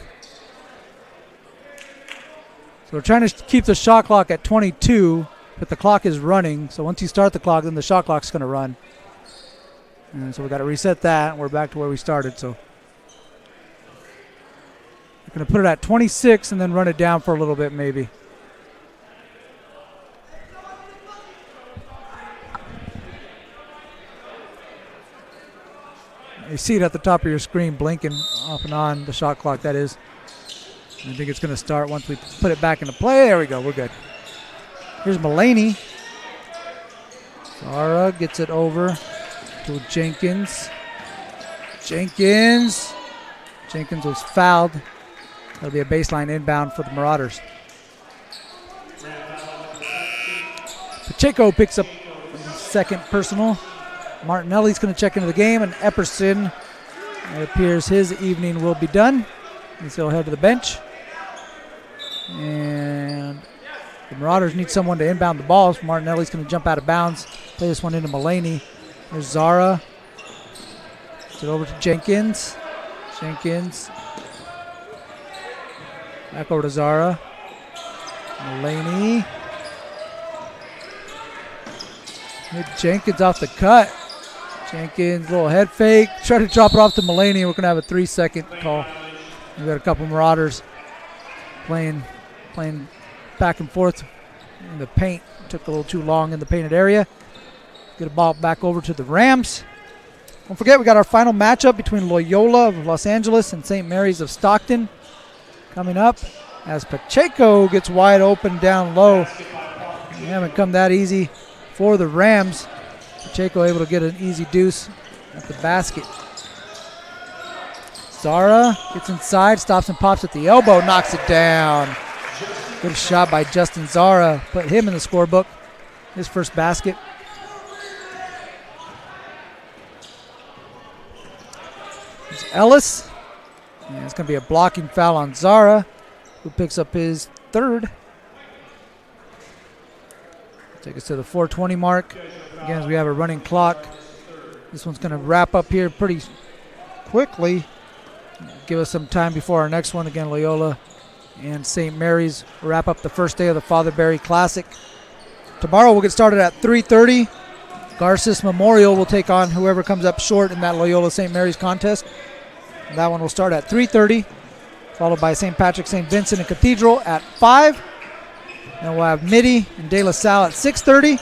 So we're trying to keep the shot clock at 22, but the clock is running. So once you start the clock, then the shot clock's going to run. And so we got to reset that. We're back to where we started. So we're going to put it at 26 and then run it down for a little bit maybe. You see it at the top of your screen blinking off and on, the shot clock, that is. I think it's going to start once we put it back into play. There we go. We're good. Here's Mulaney. Zara gets it over to Jenkins. Jenkins was fouled. That'll be a baseline inbound for the Marauders. Pacheco picks up second personal. Martinelli's going to check into the game, and Epperson, it appears his evening will be done. He'll head to the bench. And the Marauders need someone to inbound the ball. So Martinelli's going to jump out of bounds, play this one into Mulaney. There's Zara. Gets it over to Jenkins. Jenkins. Back over to Zara. Mulaney. Hit Jenkins off the cut. Jenkins, little head fake. Try to drop it off to Mulaney. We're going to have a 3-second call. We've got a couple Marauders playing back and forth in the paint. Took a little too long in the painted area. Get a ball back over to the Rams. Don't forget, we got our final matchup between Loyola of Los Angeles and St. Mary's of Stockton coming up as Pacheco gets wide open down low. We haven't come that easy for the Rams. Pacheco able to get an easy deuce at the basket. Zara gets inside, stops and pops at the elbow, knocks it down. Good shot by Justin Zara. Put him in the scorebook. His first basket. There's Ellis. And it's going to be a blocking foul on Zara, who picks up his third. Take us to the 4:20 mark. Again, as we have a running clock. This one's going to wrap up here pretty quickly. Give us some time before our next one. Again, Loyola and St. Mary's wrap up the first day of the Father Barry Classic. Tomorrow we'll get started at 3:30. Garces Memorial will take on whoever comes up short in that Loyola St. Mary's contest. And that one will start at 3:30, followed by St. Patrick, St. Vincent, and Cathedral at 5. And we'll have Mitty and De La Salle at 6:30.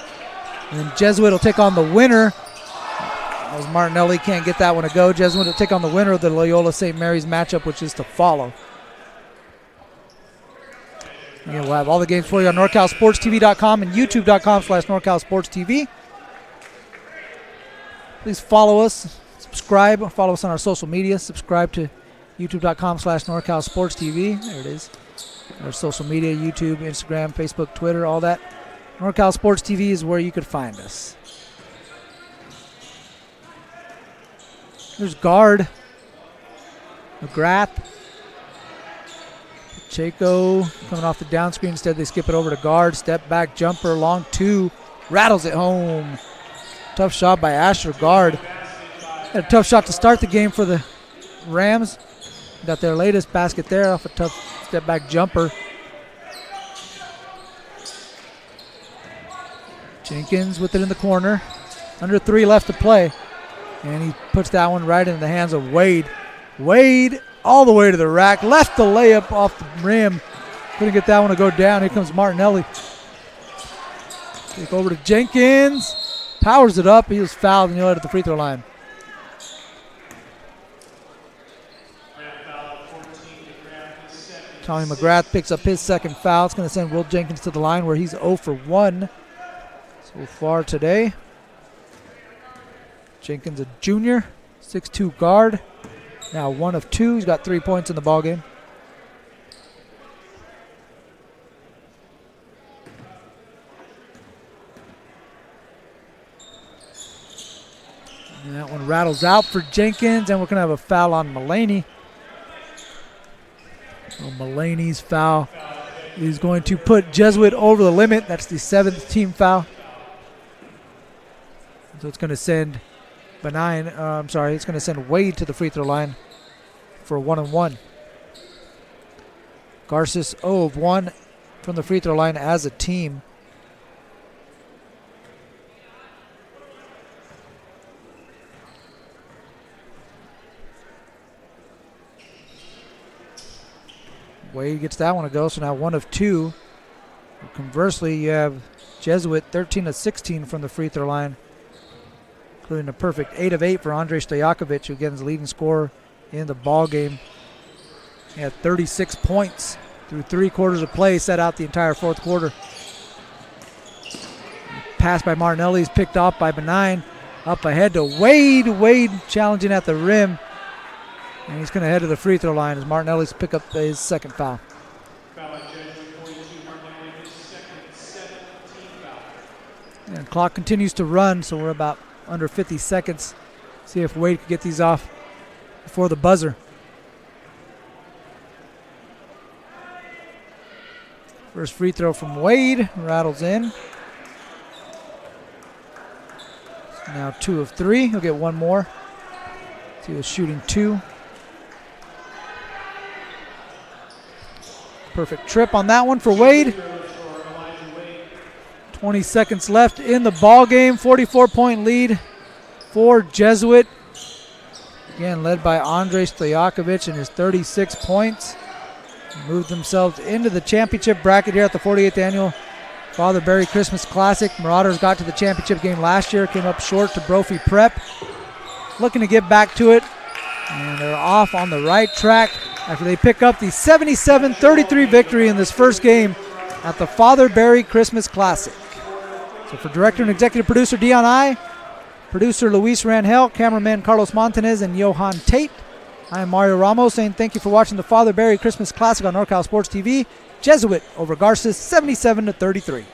And then Jesuit will take on the winner. As Martinelli can't get that one to go. Jesuit will take on the winner of the Loyola St. Mary's matchup, which is to follow. Again, we'll have all the games for you on NorCalSportsTV.com and YouTube.com/NorCalSportsTV. Please follow us. subscribe. Follow us on our social media. Subscribe to youtube.com/NorCalSportsTV. There it is. Our social media, YouTube, Instagram, Facebook, Twitter, all that. NorCal Sports TV is where you could find us. There's guard McGrath. Pacheco coming off the down screen. Instead, they skip it over to guard. Step back jumper, long two. Rattles it home. Tough shot by Asher Guard. Had a tough shot to start the game for the Rams. Got their latest basket there off a tough step back jumper. Jenkins with it in the corner. Under 3 left to play. And he puts that one right into the hands of Wade. Wade all the way to the rack. Left the layup off the rim. Couldn't get that one to go down. Here comes Martinelli. Take over to Jenkins. Powers it up. He was fouled and he'll head at the free throw line. Tommy McGrath picks up his second foul. It's going to send Will Jenkins to the line where he's 0 for 1 so far today. Jenkins, a junior, 6'2" guard. Now 1 of 2. He's got 3 points in the ballgame. And that one rattles out for Jenkins, and we're going to have a foul on Mulaney. So Mulaney's foul is going to put Jesuit over the limit. That's the 7th team foul. So it's going to send it's going to send Wade to the free throw line for a 1-and-1. Garces 0 of 1 from the free throw line as a team. Wade gets that one to go, so now 1 of 2. Conversely, you have Jesuit 13 of 16 from the free throw line, including a perfect 8 of 8 for Andrei Stojakovic, who again is the leading scorer in the ball game. He had 36 points through 3 quarters of play, set out the entire fourth quarter. Pass by Martinelli is picked off by Benign. Up ahead to Wade. Wade challenging at the rim. And he's going to head to the free throw line as Martinelli's pick up his second foul. And clock continues to run, so we're about under 50 seconds. See if Wade can get these off before the buzzer. First free throw from Wade, rattles in. Now 2 of 3, he'll get 1 more. So he was shooting 2. Perfect trip on that one for Wade. 20 seconds left in the ball game. 44-point lead for Jesuit. Again, led by Andrei Stojakovic and his 36 points. Moved themselves into the championship bracket here at the 48th Annual Father Barry Christmas Classic. Marauders got to the championship game last year, came up short to Brophy Prep. Looking to get back to it, and they're off on the right track after they pick up the 77-33 victory in this first game at the Father Barry Christmas Classic. So for director and executive producer Dion I, producer Luis Rangel, cameraman Carlos Montanez, and Johan Tate, I am Mario Ramos saying thank you for watching the Father Barry Christmas Classic on NorCal Sports TV. Jesuit over Garces 77-33.